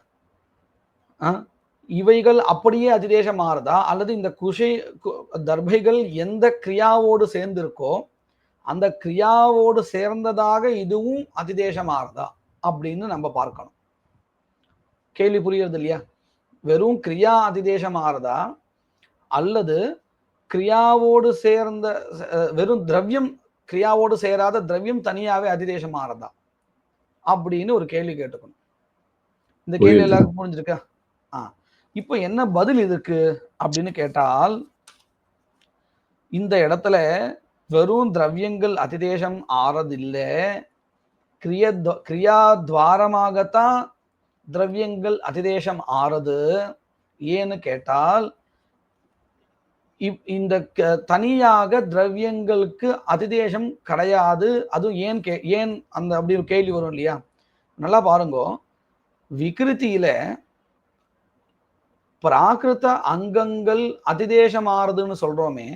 Speaker 1: இவைகள் அப்படியே அதிதேசம் மாறுதா, அல்லது இந்த தர்பைகள் எந்த கிரியாவோடு சேர்ந்திருக்கோ அந்த கிரியாவோடு சேர்ந்ததாக இதுவும் அதிதேசம் மாறுதா அப்படின்னு நம்ம பார்க்கணும். கேள்வி புரியுறது இல்லையா? வெறும் கிரியா அதிதேசம் மாறுதா, அல்லது கிரியாவோடு சேர்ந்த வெறும் திரவியம் கிரியாவோடு சேராத திரவியம் தனியாவே அதிதேசம் மாறுதா அப்படின்னு ஒரு கேள்வி கேட்டுக்கணும். இந்த கேள்வி எல்லாருக்கும் புரிஞ்சிருக்கா? இப்போ என்ன பதில் இதுக்கு அப்படின்னு கேட்டால், இந்த இடத்துல வெறும் திரவியங்கள் அதிதேசம் ஆறதில்லை, கிரியாத்வாரமாகத்தான் திரவியங்கள் அதிதேசம் ஆறுது. ஏன்னு கேட்டால் இந்த தனியாக திரவியங்களுக்கு அதிதேசம் கிடையாது. அதுவும் ஏன் அந்த அப்படி ஒரு கேள்வி வரும் இல்லையா? நல்லா பாருங்க, விகிருத்தியில பிராகிருத அங்கங்கள் அதிதேசம் ஆறுதுன்னு சொல்றோமே,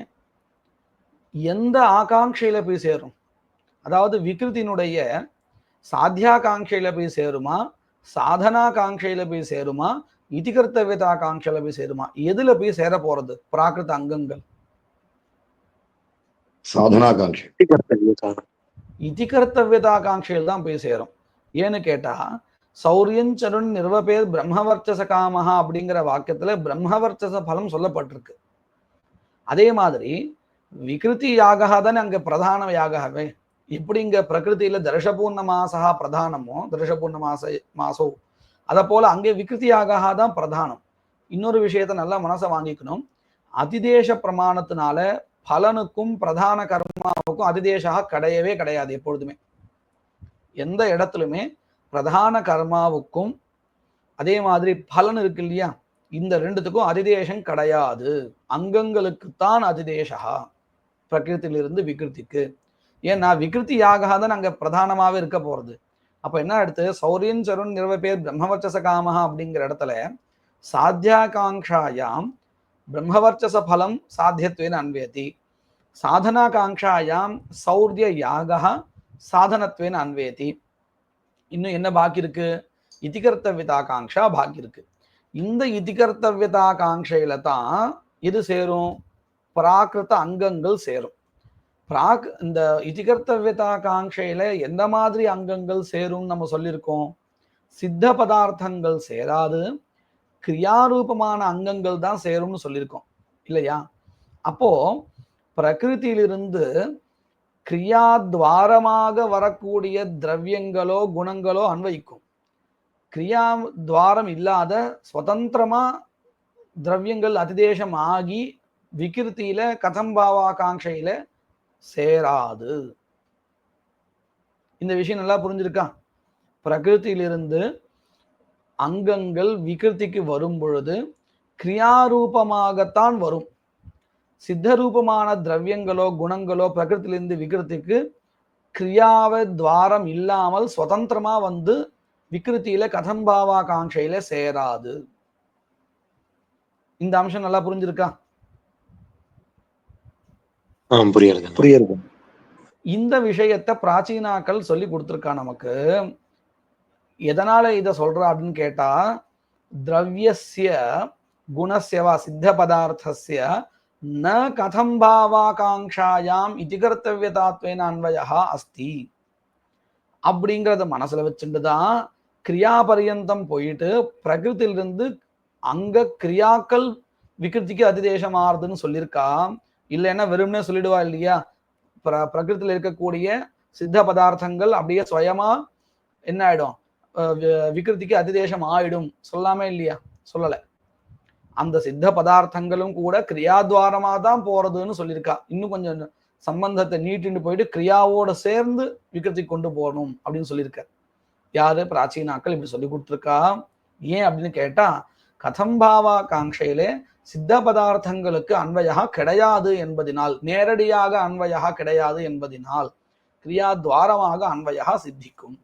Speaker 1: எந்த ஆகாங்கையில போய் சேரும்? அதாவது விகிருத்தினுடைய சாத்தியாகாங்கையில போய் சேருமா, சாதனாகாங்கையில போய் சேருமா, இதிகர்த்தவியதா காங்கையில போய் சேருமா? எதுல போய் சேர போறது பிராகிருத அங்கங்கள்?
Speaker 2: சாதனாகாங்ஷை
Speaker 1: இதிகர்த்தவியதா காங்கையில் தான் போய் சேரும். ஏன்னு கேட்டா, சௌரியஞ்சருண் நிர்வபேர் பிரம்மவர்ச்சச காமஹா அப்படிங்கிற வாக்கியத்துல பிரம்மவர்ச்சச பலம் சொல்லப்பட்டிருக்கு. அதே மாதிரி விகிருதி யாகா தானே அங்க பிரதான யாகவே. எப்படி இங்க பிரகிருதியில தர்ஷபூர்ண மாசா பிரதானமோ, தர்ஷபூர்ண மாசோ, அத போல அங்கே விகிருதி யாகா தான் பிரதானம். இன்னொரு விஷயத்த நல்லா மனசை வாங்கிக்கணும், அதிதேச பிரமாணத்தினால பலனுக்கும் பிரதான கர்மாவுக்கும் அதிதேசா கிடையவே கிடையாது. எப்பொழுதுமே எந்த இடத்துலுமே பிரதான கர்மாவுக்கும் அதே மாதிரி பலன் இருக்கு இல்லையா, இந்த ரெண்டுத்துக்கும் அதிதேசம் கிடையாது. அங்கங்களுக்குத்தான் அதிதேசா பிரகிருத்திலிருந்து விகிருதிக்கு. ஏன்னா விகிருதி யாகா தான் அங்க பிரதானமாவே இருக்க போறது. அப்ப என்ன எடுத்து சௌரியன் சருண் நிர்வபேர் பிரம்மவர்ச்சச காமஹா அப்படிங்கிற இடத்துல சாத்தியாகாங்ஷாயாம் பிரம்மவர்ச்சச பலம் சாத்தியத்வேன அன்வேதி, சாதனாகாங்ஷாயாம் சௌரிய யாகா சாதனத்வேன அன்வேதி. இன்னும் என்ன பாக்கி இருக்கு? இதிகர்த்தவியதாகாங்ஷா பாக்கி இருக்கு. இந்த இதிகர்த்தவியதாகாங்ஷையில தான் இது சேரும், பிராகிருத அங்கங்கள் சேரும். இந்த இதிகர்த்தவியதாகாங்ஷையில எந்த மாதிரி அங்கங்கள் சேரும் நம்ம சொல்லியிருக்கோம்? சித்த பதார்த்தங்கள் சேராது, கிரியாரூபமான அங்கங்கள் தான் சேரும்னு சொல்லியிருக்கோம் இல்லையா? அப்போ பிரகிருதியிலிருந்து கிரியாத்வாரமாக வரக்கூடிய திரவியங்களோ குணங்களோ அன்வயிக்கும். கிரியா துவாரம் இல்லாத சுதந்திரமா திரவியங்கள் அதிதேசம் ஆகி விகிருத்தியில கதம்பாவாகாங்கையில சேராது. இந்த விஷயம் நல்லா புரிஞ்சிருக்கா? பிரகிருத்திலிருந்து அங்கங்கள் விகிருத்திக்கு வரும் பொழுது கிரியாரூபமாகத்தான் வரும். சித்தரூபமான திரவியங்களோ குணங்களோ பிரகிருத்திலிருந்து விகிருத்திக்கு கிரியாவ துவாரம் இல்லாமல் சுதந்திரமா வந்து விகிருத்தியில கதம்பாவாகாங்கையில சேராது. இந்த அம்சம் நல்லா புரிஞ்சிருக்கா?
Speaker 2: புரியுது.
Speaker 1: இந்த விஷயத்தை பிராச்சீனாக்கள் சொல்லி கொடுத்துருக்கா நமக்கு. எதனால இதை சொல்றா அப்படின்னு கேட்டா, திரவியஸ்ய குணஸ்யவா சித்த பதார்த்தஸ்ய ந கதம்பாவாகாங்ஷாயாம் இதிகர்த்தவியதாத்வேன அன்வயா அஸ்தி அப்படிங்கிறத மனசுல வச்சுட்டுதான் கிரியா பரியந்தம் போயிட்டு பிரகிருத்திலிருந்து அங்க கிரியாக்கள் விகிருதிக்கு அதிதேசம் ஆறுதுன்னு சொல்லியிருக்கா, இல்லைன்னா வெறும்னே சொல்லிடுவா இல்லையா? பிரகிருத்தில இருக்கக்கூடிய சித்த பதார்த்தங்கள் அப்படியே சுயமா என்ன ஆயிடும், விகிருதிக்கு அதிதேசம் ஆயிடும் சொல்லாமே இல்லையா? சொல்லலை. அந்த சித்த பதார்த்தங்களும் கூட கிரியாத்வாரமா தான் போறதுன்னு சொல்லியிருக்கா. இன்னும் கொஞ்சம் சம்பந்தத்தை நீட்டின்னு போயிட்டு கிரியாவோட சேர்ந்து விகிருதி கொண்டு போகணும் அப்படின்னு சொல்லியிருக்க. யாரு? பிராச்சீனாக்கள் இப்படி சொல்லி கொடுத்துருக்கா. ஏன் அப்படின்னு கேட்டா, கதம்பாவா காங்கையிலே சித்த பதார்த்தங்களுக்கு அன்வயா கிடையாது என்பதினால், நேரடியாக அன்வயா கிடையாது என்பதினால் கிரியாத்வாரமாக அன்வயா சித்திக்கும்.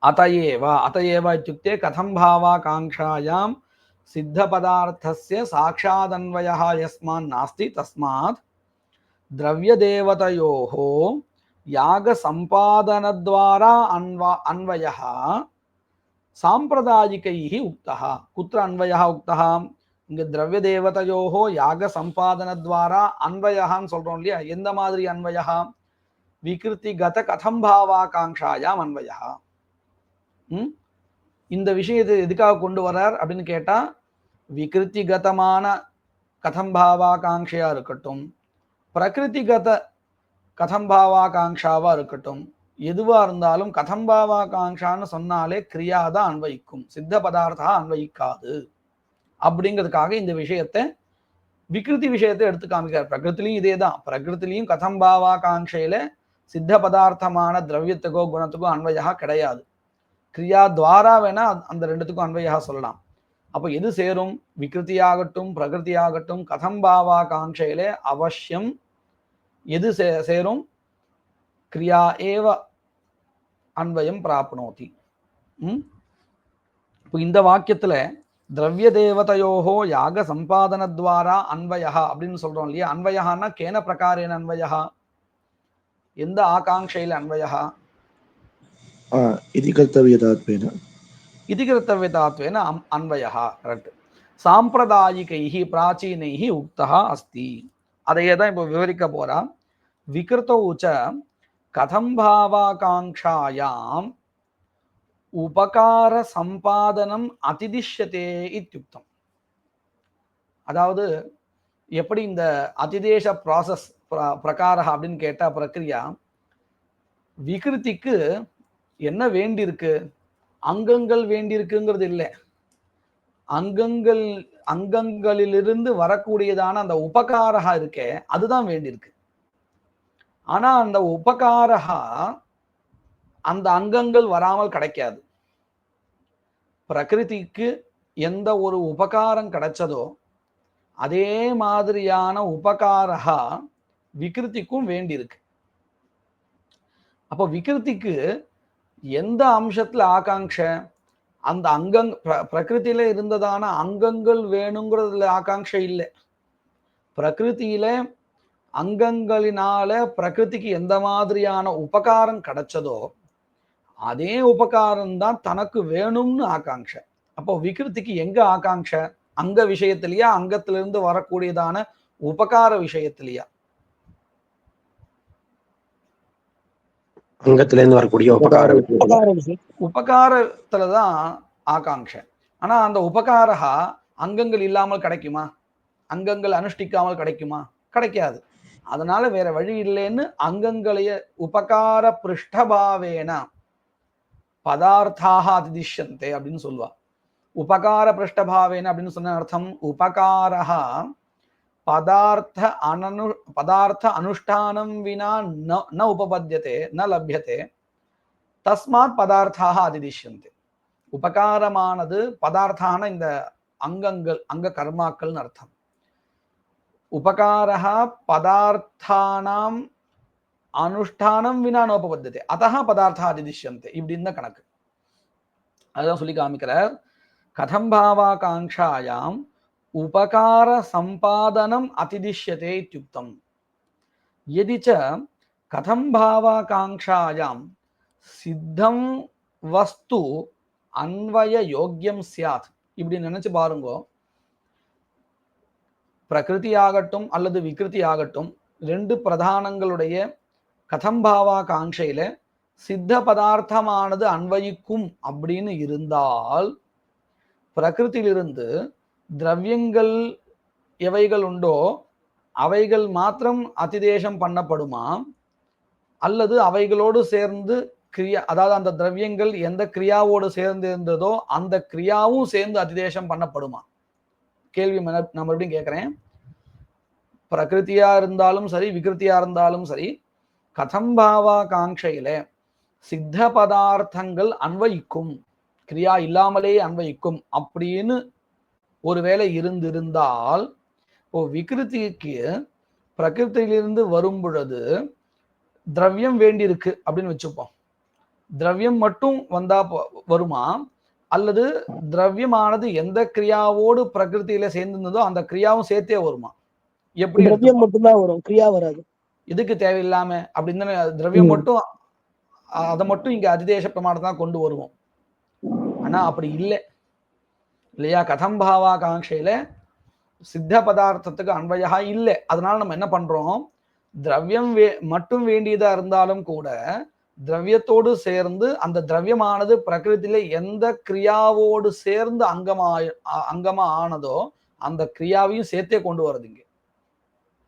Speaker 1: அதையேவ இत्युक्ते கதம்பாவா காங்காயாம் சித்த பதார்த்தஸ்ய சாட்சாதன்வயः யஸ்மான் நாஸ்தி தஸ்மாத் திரவிய தேவதையோः யாக சம்பாதனத்வாரா அன்வயः சாம்பிரதாயிகைஹி உக்தः. குத்ர அன்வயः உக்தः? இங்க திரவிய தேவதையோஹோ யாக சம்பாதனத்வாரா அன்வயஹான்னு சொல்றோம் இல்லையா? எந்த மாதிரி அன்வயः? விகிருதிகத கதம்பாவா காங்காயாம் அன்வயः. இந்த விஷயத்தை எதுக்காக கொண்டு வரார் அப்படின்னு கேட்டா, விகிருதிகதமான கதம்பாவா காங்கையா இருக்கட்டும், பிரகிருதிகத கதம்பாவா காங்காவா இருக்கட்டும், எதுவா இருந்தாலும் கதம்பாவா காங்கான்னு சொன்னாலே கிரியாதான் அன்வயிக்கும், சித்த பதார்த்தா அன்வயிக்காது. அப்படிங்கிறதுக்காக இந்த விஷயத்தை விகிருதி விஷயத்தை எடுத்து காமிக்கிறார். பிரகிருத்திலையும் இதே தான். பிரகிருத்திலையும் கதம்பாவா காங்கையில சித்த பதார்த்தமான திரவியத்துக்கோ குணத்துக்கோ அன்வயா கிடையாது. கிரியா துவாரா வேணா அந்த ரெண்டுத்துக்கும் அன்வயா சொல்லலாம். அப்போ எது சேரும்? விகிருதியாகட்டும் பிரகிருதியாகட்டும் கதம்பாவா காங்கையிலே அவசியம் எது சேரும்? கிரியா ஏவ அன்வயம் பிராப்னோதி. இப்போ இந்த வாக்கியத்துல திரவிய தேவதையோஹோ யாக சம்பாதனத்வாரா அன்வயா அப்படின்னு சொல்றோம் இல்லையா? அன்வயஹான்னா கேன பிரகாரேன அன்வயா? எந்த ஆகாங்கையில அன்வயா?
Speaker 2: இதி கர்த்தவ்யதாத்வேன
Speaker 1: அன்வயः. கரெக்ட். சாம்பிரதாயிகைஹி பிராச்சீனைஹி உக்தः அஸ்தி. அதையே தான் இப்போ விவரிக்க போறா. விகிருதௌ ச கதம்பாவா காங்காயாம் உபகார சம்பாதனம் அதிதிஷ்யதே இத்யுக்தம். அதாவது எப்படி இந்த அதிதேச ப்ராசஸ் பிரகார அப்படின்னு கேட்டா பிரக்ரியா, விகிருதிக்கு என்ன வேண்டியிருக்கு? அங்கங்கள் வேண்டியிருக்குங்கிறது இல்லை. அங்கங்களிலிருந்து வரக்கூடியதான அந்த உபகாரகா இருக்கே அதுதான் வேண்டியிருக்கு. ஆனா அந்த உபகாரகா அந்த அங்கங்கள் வராமல் கிடைக்காது. பிரகிருதிக்கு எந்த ஒரு உபகாரம் கிடைச்சதோ அதே மாதிரியான உபகாரகா விகிருதிக்கும் வேண்டியிருக்கு. அப்போ விகிருதிக்கு எந்த அம்சத்துல ஆகாங்ஷை? அந்த பிரகிருதியில இருந்ததான அங்கங்கள் வேணுங்கிறதுல ஆகாங்ஷை இல்லை. பிரகிருதியில அங்கங்களினால பிரகிருதிக்கு எந்த மாதிரியான உபகாரம் கிடைச்சதோ அதே உபகாரம் தான் தனக்கு வேணும்னு ஆகாங்ஷை. அப்போ விகிருதிக்கு எங்க ஆகாங்ஷை? அங்க விஷயத்திலேயா அங்கத்திலிருந்து வரக்கூடியதான உபகார விஷயத்திலேயா?
Speaker 2: அங்கத்திலிருந்து வரக்கூடிய
Speaker 1: உபகாரத்துலதான் ஆகாங்ஷை. ஆனா அந்த உபகாரகா அங்கங்கள் இல்லாமல் கிடைக்குமா? அங்கங்கள் அனுஷ்டிக்காமல் கிடைக்குமா? கிடைக்காது. அதனால வேற வழி இல்லைன்னு அங்கங்களைய உபகார பிருஷ்டபாவேன பதார்த்தாக அதிதிஷ்யந்தே அப்படின்னு சொல்லுவா. உபகார பிருஷ்டபாவேன அப்படின்னு சொன்ன அர்த்தம், உபகாரஹா பதார்த்த அனுஷ்டானம் வினா ந உபபத்யதே ந லப்யதே தஸ்மாத் பதார்த்தாக அதிதிஷ்யந்தே. உபகாரமானது பதார்த்தான இந்த அங்கங்கள் அங்க கர்மாக்கள்னு அர்த்தம். உபகாரஹா பதார்த்தானாம் அனுஷ்டானம் வினா நோபபத்தியதே அதஹ பதார்த்தா அதிதிஷ்யந்தே. இப்படின்னு தான் கணக்கு. அதுதான் சொல்லி காமிக்கிறார். கதம்பாவா காங்காயாம் உபகார சம்பாதனம் அதிதிஷ்யதே இத்யுக்தம். யதி ச கதம்பாவா காங்காயாம் சித்தம் வஸ்து அன்வய யோக்கியம் சியாத். இப்படி நினைச்சு பாருங்க. பிரகிருதி ஆகட்டும் அல்லது விகிருதி ஆகட்டும், ரெண்டு பிரதானங்களுடைய கதம்பாவா காங்கையில சித்த பதார்த்தமானது அன்வயிக்கும் அப்படின்னு இருந்தால், பிரகிருத்திலிருந்து திரவியங்கள் எவைகள் உண்டோ அவைகள் மாத்திரம் அதிதேசம் பண்ணப்படுமா, அல்லது அவைகளோடு சேர்ந்து கிரியா, அதாவது அந்த திரவியங்கள் எந்த கிரியாவோடு சேர்ந்து இருந்ததோ அந்த கிரியாவும் சேர்ந்து அதிதேசம் பண்ணப்படுமா? கேள்வி நான் மறுபடியும் கேட்கிறேன். பிரகிருத்தியா இருந்தாலும் சரி, விகிருத்தியா இருந்தாலும் சரி, கதம்பாவா காங்கையில சித்த பதார்த்தங்கள் அன்வயிக்கும், கிரியா இல்லாமலே அன்வயிக்கும் அப்படின்னு ஒருவேளை இருந்திருந்தால், இப்போ விகிருத்திக்கு பிரகிருத்திலிருந்து வரும் பொழுது திரவியம் வேண்டி இருக்கு அப்படின்னு வச்சுப்போம். திரவியம் மட்டும் வந்தா வருமா, அல்லது திரவியமானது எந்த கிரியாவோடு பிரகிருத்தியில சேர்ந்திருந்ததோ அந்த கிரியாவும் சேர்த்தே வருமா? எப்படி?
Speaker 3: திரவியம் மட்டும்தான் வரும், கிரியா வராது.
Speaker 1: இதுக்கு தேவையில்லாம அப்படின்னு திரவியம் மட்டும், அதை மட்டும் இங்க அதிதேச பிரமாணத்தை தான் கொண்டு வருவோம். ஆனா அப்படி இல்லை இல்லையா? கதம்பாவா காங்கையில சித்த பதார்த்தத்துக்கு அன்வயா இல்லை. அதனால நம்ம என்ன பண்றோம், திரவியம் மட்டும் வேண்டியதா இருந்தாலும் கூட திரவியத்தோடு சேர்ந்து அந்த திரவியமானது பிரகிருத்தில எந்த கிரியாவோடு சேர்ந்து அங்கமா ஆனதோ அந்த கிரியாவையும் சேர்த்தே கொண்டு வருது இங்க,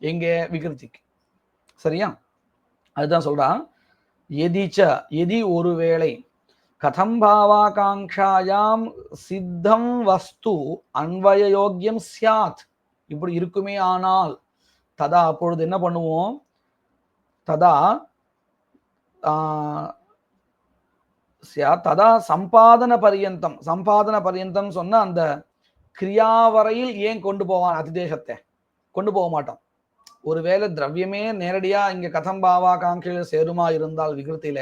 Speaker 1: எங்க விகிருதிக்கு. சரியா? அதுதான் சொல்றான், எதி ஒருவேளை கதம்பாவாகாங்காயாம் சித்தம் வஸ்து அன்வய யோக்கியம் சியாத், இப்படி இருக்குமே ஆனால் ததா அப்பொழுது என்ன பண்ணுவோம், ததா ததா சம்பாதன பரியந்தம், சம்பாதன பரியந்தம் சொன்ன அந்த கிரியா வரையில் ஏன் கொண்டு போவான் அதிதேசத்தை? கொண்டு போக மாட்டோம். ஒருவேளை திரவியமே நேரடியா இங்க கதம்பாவா காங்கையில சேருமா இருந்தால் விகிருத்தில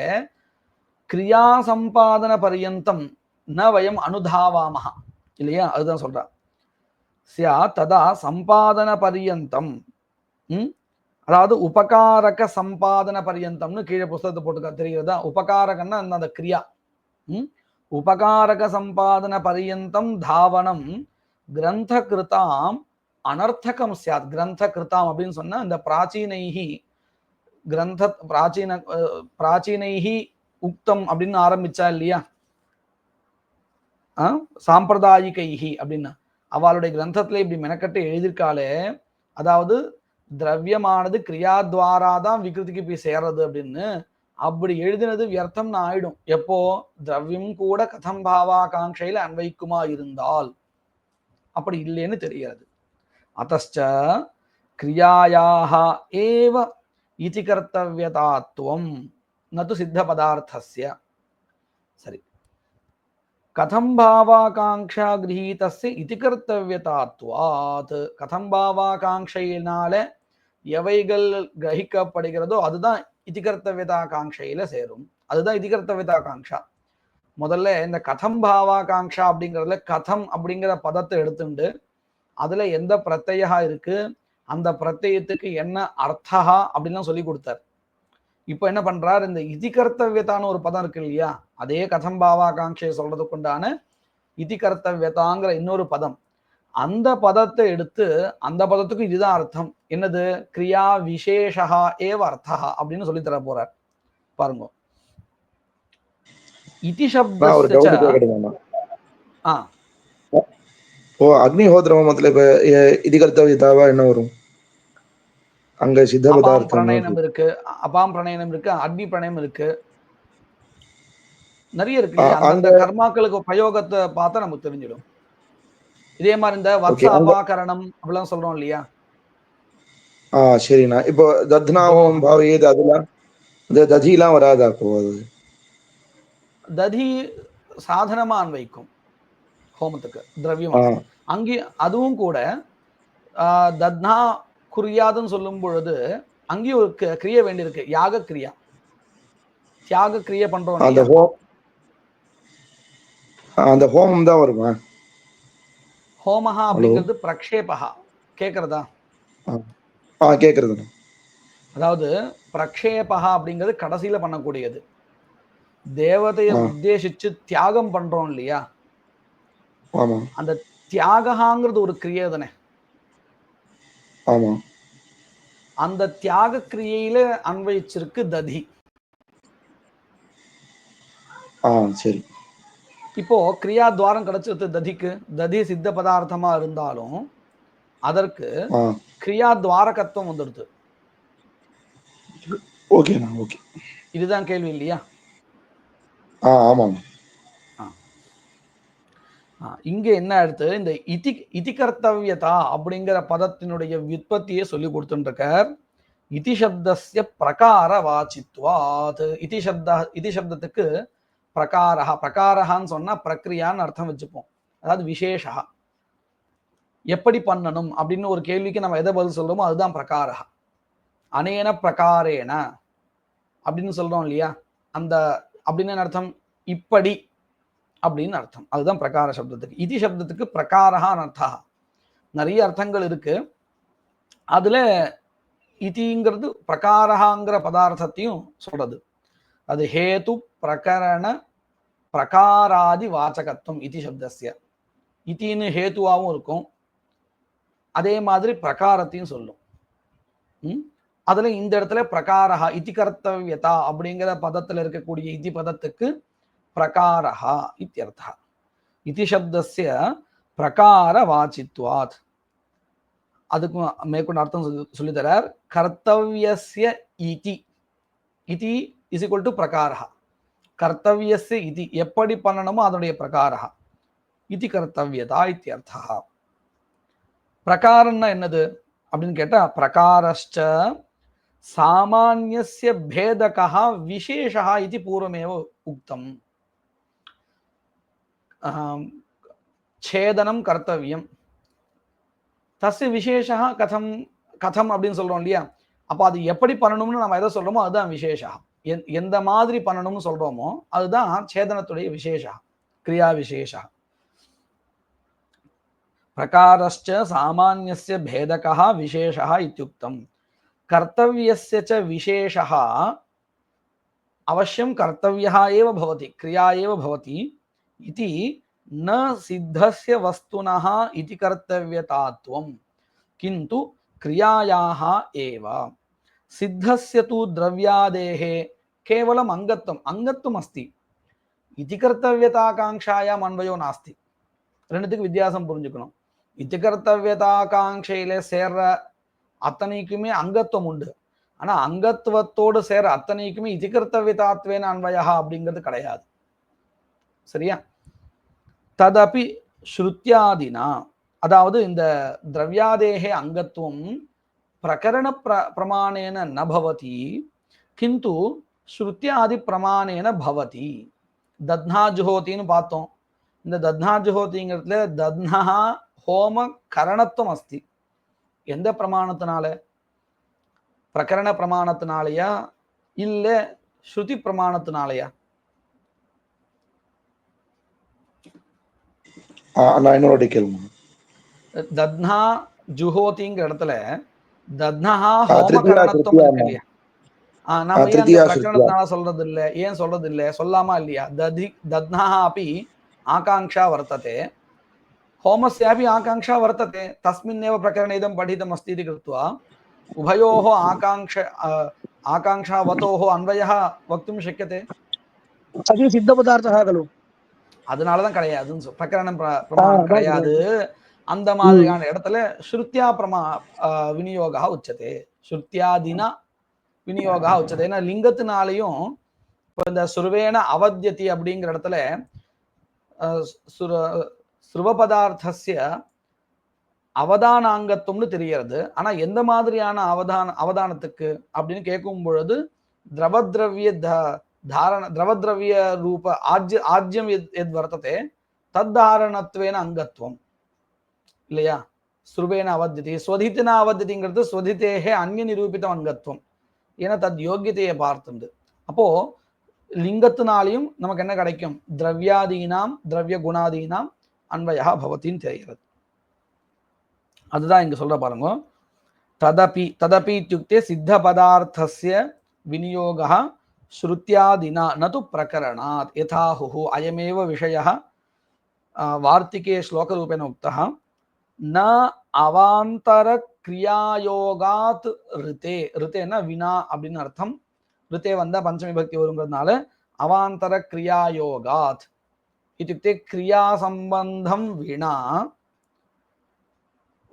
Speaker 1: கிரியா சம்பாதன பரியந்தம் ந வயம் அனுதாவாமஹா இல்லையா? அதுதான் சொல்றா, சியா ததா சம்பாதன பரியந்தம், அதாவது உபகாரக சம்பாதன பரியந்தம்னு கீழே புஸ்தகத்தை போட்டு தெரிகிறதா? உபகாரகன்னா அந்த கிரியா, உபகாரக சம்பாதன பரியந்தம் தாவனம் கிரந்த கிருதாம் அனர்த்தகம் சியாத். கிரந்த கிருதாம் அப்படின்னு சொன்னா இந்த பிராச்சீனைஹி கிரந்த பிராச்சீனைஹி உக்தம் அப்படின்னு ஆரம்பிச்சா இல்லையா, சாம்பிரதாயிகைஹி அப்படின்னு அவளுடைய கிரந்தத்துல இப்படி மெனக்கட்டு எழுதியிருக்காளே, அதாவது திரவியமானது கிரியாத்வாராதான் விகிருதிக்கு போய் சேர்றது அப்படின்னு. அப்படி எழுதினது வியர்த்தம்னு ஆயிடும். எப்போ? திரவியம் கூட கதம்பாவா காங்கையில அன்வைக்குமா இருந்தால். அப்படி இல்லைன்னு தெரிகிறது. அத்தச்ச கிரியாயாக ஏவ இதி கர்த்தவ்யதாத்வம் நது சித்த பதார்த்தஸ்ய. சரி, கதம்பாவாகாங்ஷா கிரஹீதஸ்ய இதி கர்த்தவ்யதாத்வாத், கதம்பாவாகாங்கையினால எவைகள் கிரகிக்கப்படுகிறதோ அதுதான் இதிகர்த்தவியதா காங்கையில சேரும். அதுதான் இதிகர்த்தவியதா காங்ஷா. முதல்ல இந்த கதம்பாவா காங்ஷா அப்படிங்கிறதுல கதம் அப்படிங்கிற பதத்தை எடுத்துட்டு அதுல எந்த பிரத்யா இருக்கு, அந்த பிரத்யத்துக்கு என்ன அர்த்தா அப்படின்லாம் சொல்லி கொடுத்தார். இப்போ என்ன பண்றார், இந்த இதிகர்த்தவியதான ஒரு பதம் இருக்கு இல்லையா, அதே கதம்பாவா காங்கையை சொல்றதுக்கு உண்டான இதிகர்த்தவியதாங்கிற இன்னொரு பதம், அந்த பதத்தை எடுத்து அந்த பதத்துக்கு இதுதான் அர்த்தம், என்னது, கிரியா விசேஷா ஏவ அர்த்தா அப்படின்னு சொல்லி தர போறார். பாருங்க, இதி
Speaker 2: அக்னிஹோத்திரம் இது கர்த்தவியதாவா என்ன வரும் அங்க? சித்த பதார்த்தம்
Speaker 1: பிரணயனம் இருக்கு, அபாம் பிரணயனம் இருக்கு, அக்னி பிரணயம் இருக்கு, நிறைய இருக்கு. அந்த கர்மாக்களுக்கு பிரயோகத்தை பார்த்தா நமக்கு தெரிஞ்சிடும். இதே மாதிரி இந்த வத்ச அபாகரணம் அப்படிலாம் சொல்றோம் இல்லையா.
Speaker 2: சரிண்ணா. இப்போ தத்னாவும் பாவையது அதெல்லாம் இந்த ததிலாம் வராதா? போகுது
Speaker 1: ததி சாதனமா அன்வைக்கும் ஹோமத்துக்கு திரவியமா. அங்கே அதுவும் கூட தத்னா குறியாதுன்னு சொல்லும் பொழுது அங்கேயும் ஒரு கிரியை வேண்டியிருக்கு, யாக கிரியா, தியாக கிரியை பண்றோம்.
Speaker 2: அந்த ஹோமம் தான் வருமா?
Speaker 1: ஹோமஹா அப்படிங்கிறது பிரக்ஷேபஹா. கேக்குறதா?
Speaker 2: கேக்குறது.
Speaker 1: அதாவது பிரக்ஷேபஹா அப்படிங்கிறது கடைசியில பண்ணக்கூடியது. தேவதையை உத்தேசிச்சு தியாகம் பண்றோம் இல்லையா, அந்த தியாகங்கிறது ஒரு கிரியை தானே. அந்த தியாக கிரியையில அன்வயிச்சிருக்கு ததி.
Speaker 2: சரி.
Speaker 1: இப்போ கிரியா துவாரம் கிடைச்சிருது ததிக்கு. ததி சித்த பதார்த்தமா இருந்தாலும் அதற்கு
Speaker 2: ஆ
Speaker 1: கிரியா துவாரகத்துவம் வந்துடுது.
Speaker 2: ஓகேண்ணா ஓகே.
Speaker 1: இதுதான் கேள்வி இல்லையா?
Speaker 2: ஆமாங்க.
Speaker 1: இங்க என்ன அடுத்து இந்த இதி கர்த்தவியதா அப்படிங்கிற பதத்தினுடைய விற்பத்தியை சொல்லி கொடுத்துருக்கார். இதி சப்தஸ்ய பிரகார வாச்சித்வாத். இதி சப்தத்துக்கு பிரகாரஹா, பிரகாரஹான்னு சொன்னா பிரக்ரியான்னு அர்த்தம் வச்சுப்போம். அதாவது விசேஷா, எப்படி பண்ணணும் அப்படின்னு ஒரு கேள்விக்கு நம்ம எதை பதில் சொல்றோமோ அதுதான் பிரகாரஹா. அனேன பிரகாரேன அப்படின்னு சொல்றோம் இல்லையா, அந்த அப்படின்னு அர்த்தம் இப்படி அப்படின்னு அர்த்தம். அதுதான் பிரகார சப்தத்துக்கு. இதி சப்தத்துக்கு பிரகாரஹான்னு அர்த்தம். நிறைய அர்த்தங்கள் இருக்கு. அதுல இதிங்கிறது பிரகாரஹாங்கிற பதார்த்தத்தையும் சொல்றது. அது ஹேது பிரகரண பிரகாராதி வாச்சகத்துவம் இதி சப்தஸ்ய. இத்தின்னு ஹேத்துவாகவும் இருக்கும், அதே மாதிரி பிரகாரத்தையும் சொல்லும். அதுல இந்த இடத்துல பிரகாரஹா இதி கர்த்தவியதா அப்படிங்கிற பதத்துல இருக்கக்கூடிய இதி பதத்துக்கு பிரகாரஹா இத்தியர்த்தா. இதி சப்தஸ்ய பிரகார வாச்சித்வாத். அதுக்கு மேற்கொண்டு அர்த்தம் சொல்லித்தரார். கர்த்தவியஸ்ய இதி, இதி இஸ் ஈக்வல் டு பிரகாரஹா. கர்த்தவியஸ்ய இதி, எப்படி பண்ணணுமோ அதனுடைய பிரகாரஹா. இதி கர்த்தவியதா இத்தியர்த்தா. பிரகாரம்னா என்னது அப்படின்னு கேட்டா, பிரகாரஸ்ச சாமான்யஸ்ய பேதகः விசேஷः இதி பூர்வமேவ உக்தம். சேதனம் கர்த்தவியம், தஸ்ய விசேஷः கதம் கதம் அப்படின்னு சொல்றோம் இல்லையா. அப்ப அது எப்படி பண்ணணும்னு நம்ம எதை சொல்றோமோ அதுதான் விசேஷா. எந்த மாதிரி பண்ணணும்னு சொல்றோமோ அதுதான் சேதனத்துடைய விசேஷா, கிரியா விசேஷா. பிரகாரஸ்ச சாமான்யஸ்ய பேதகः விசேஷः இத்யுக்தம். கர்த்தவியஸ்ய ச விசேஷः அவசியம் கர்த்தவ்யः एव भवति, क्रिया एव भवति इति न सिद्धस्य वस्तुनः इति कर्तव्यतात्वं किन्तु क्रियायाः एव. सिद्धस्य तु द्रव्यादेः केवलम् अंगत्वम् अस्ति, इति कर्तव्यताकांक्षायाम् अन्वयो नास्ति. ரெண்டுத்துக்கு வித்தியாசம் புரிஞ்சுக்கணும். இதி கர்த்தவ்யதாகாங்கையில சேர்ற அத்தனைக்குமே அங்கத்துவம் உண்டு, ஆனா அங்கத்துவத்தோடு சேர அத்தனைக்குமே இதி கர்த்தவ்யதாத்வேன அன்வயா அப்படிங்கிறது கிடையாது. சரியா? ததபி ஸ்ருத்யாதினா, அதாவது இந்த திரவியாதேகே அங்கத்துவம் பிரகரண பிரமாணேன ந பவதி கிந்து ஸ்ருத்யாதி பிரமாணேன பவதி. தத்னா ஜுஹோதின்னு பார்த்தோம். இந்த தத்னா ஜுஹோதிங்கிறதுல தத்னா ஹோம கரணத்துவம் அஸ்தி. எந்த பிரமாணத்தினால? பிரகரண பிரமாணத்தினாலயா இல்ல ஸ்ருதி பிரமாணத்தினாலயா?
Speaker 2: என்னோட கேள்வி.
Speaker 1: தத்னா ஜுஹோதிங்கிற இடத்துல தத்னா ஹோம கரணத்துவம் இருக்கு இல்லையா, நம்ம ஏன் அந்த பிரகரணத்தினால சொல்றது இல்ல? ஏன் சொல்றது இல்ல? சொல்லாமா இல்லையா? தத்னா அப்படி ஆகாங்ஷா வர்த்ததே, होमस्यापि आकांक्षा वर्तते, तस्मिन्नेव प्रकरणे इदं पठितम् अस्ति इति कृत्वा उभयोः आकांक्षावतोः अन्वयः वक्तुं शक्यते.
Speaker 3: அது சித்த பதார்த்தः खलु,
Speaker 1: அதனாலதான் கிடையாதுன்னு பிரகரணம் பிரமாணம் கிடையாது. அந்த மாதிரியான இடத்துல ஸ்ருத்யா விநியோகா உச்சதே, ஸ்ருத்யாதினா விநியோகா உச்சதே. ஏன்னா லிங்கத்தினாலையும் இப்போ இந்த சுருவேன அவத்தியதி அப்படிங்கிற இடத்துல சுருவ பதார்த்தஸ்ய அவதானாங்கத்துவம்னு தெரிகிறது. ஆனா எந்த மாதிரியான அவதானத்துக்கு அப்படின்னு கேட்கும் பொழுது திரவத்ரவிய ரூப ஆஜ்யம் எத் வர்த்ததே தத்தாரணத்வேன அங்கத்துவம் இல்லையா. ஸ்ருவேன அவத்தியதி ஸ்வதித்தின அவத்தியதிங்கிறது ஸ்வதித்தேகே அந்நிய நிரூபிதம் அங்கத்துவம். ஏன்னா தத் யோகியத்தையை பார்த்துண்டு. அப்போ லிங்கத்தினாலையும் நமக்கு என்ன கிடைக்கும்? திரவியாதீனாம் திரவிய குணாதீனாம் அன்வயா பவத்தின்னு தெரிகிறது. அதுதான் இங்க சொல்ற பாருங்க. ததபி ததபி இத்யுக்தே சித்த பதார்த்தஸ்ய விநியோகः ஸ்ருத்யாதினா நது பிரகரணாத் யதாஹு அயமேவ விஷயः வார்த்திகே ஸ்லோகரூபேண உக்தः ந அவாந்தர கிரியாயோகாத் ரிதே. ரிதேன்னா வினா அப்படின்னு அர்த்தம். ரிதே வந்தா பஞ்சமி பக்தி வருங்கிறதுனால அவாந்தர கிரியாயோகாத் इत्युक्ते क्रियासम्बन्धं विना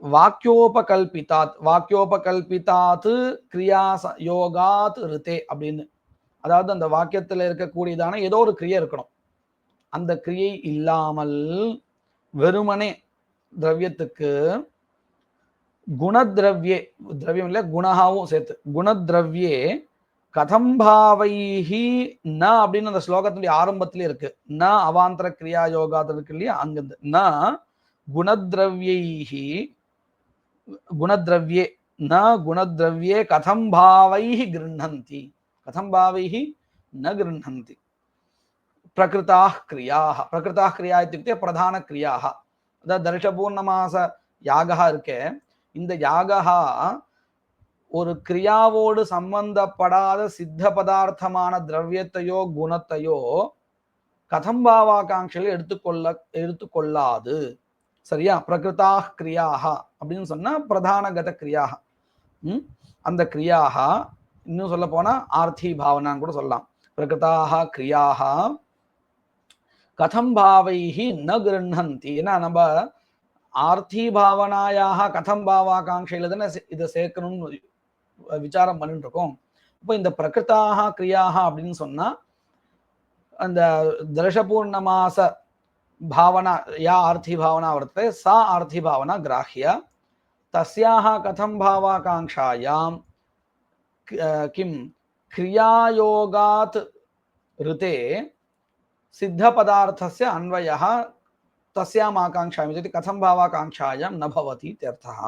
Speaker 1: வாக்கியோபகல்பிதாத் கிரியாயோகாத் ரிதே அப்படின்னு. அதாவது அந்த வாக்கியத்தில் இருக்கக்கூடியதான ஏதோ ஒரு கிரியை இருக்கணும். அந்த கிரியை இல்லாமல் வெறுமனே திரவியத்துக்கு குணத்ரவ்யே, திரவியம் இல்லை குணகாவும் சேர்த்து, குணத்ரவ்யே கதம் பாவைஹி ந அப்படின்னு அந்த ஸ்லோகத்தினுடைய ஆரம்பத்திலே இருக்கு. ந அவாந்தர கிரியா யோகாத் இருக்கு இல்லையா, அங்கிருந்து ந குணத்ரவ்யைஹி குணத்ரவ்யே ந குணத்ரவ்யே கதம் பாவைஹி கிருண்ணந்தி, கதம் பாவைஹி ந கிருண்ணந்தி. பிரகிருதாः கிரியாः, பிரகிருதாः கிரியா இत्युक्ते பிரதான கிரியாः. அதாவது தர்ஷபூர்ணமாச யாகா இருக்கே, இந்த யாகா ஒரு கிரியாவோடு சம்பந்தப்படாத சித்த பதார்த்தமான திரவியத்தையோ குணத்தையோ கதம்பாவாகாங்கையில் எடுத்துக்கொள்ளாது. சரியா? பிரகிருதாக கிரியாக அப்படின்னு சொன்னா பிரதான கத கிரியாக. அந்த கிரியாக இன்னும் சொல்ல போனா ஆர்த்தி பாவனான்னு கூட சொல்லலாம். பிரகிருதாக கிரியாக கதம் பாவைஹி ந கிருண்ணந்தி. ஏன்னா நம்ம ஆர்த்தி பாவனாயாக கதம் பாவாகாங்கையில தானே இதை சேர்க்கணும்னு விசாரம் பண்ணிட்டு இருக்கோம். இப்போ இந்த பிரகிருதாக கிரியாக அப்படின்னு சொன்னா அந்த தர்ஷபூர்ணமாச भावना या आर्थी भावना वर्तते सा आर्थी भावना ग्राह्य तस्याः कथं भावाकांक्षायां किं क्रियायोगात् ऋते सिद्धपदार्थस्य अन्वयः तस्याम् आकांक्षायां इति कथं भावाकांक्षायां न भवति इत्यर्थः.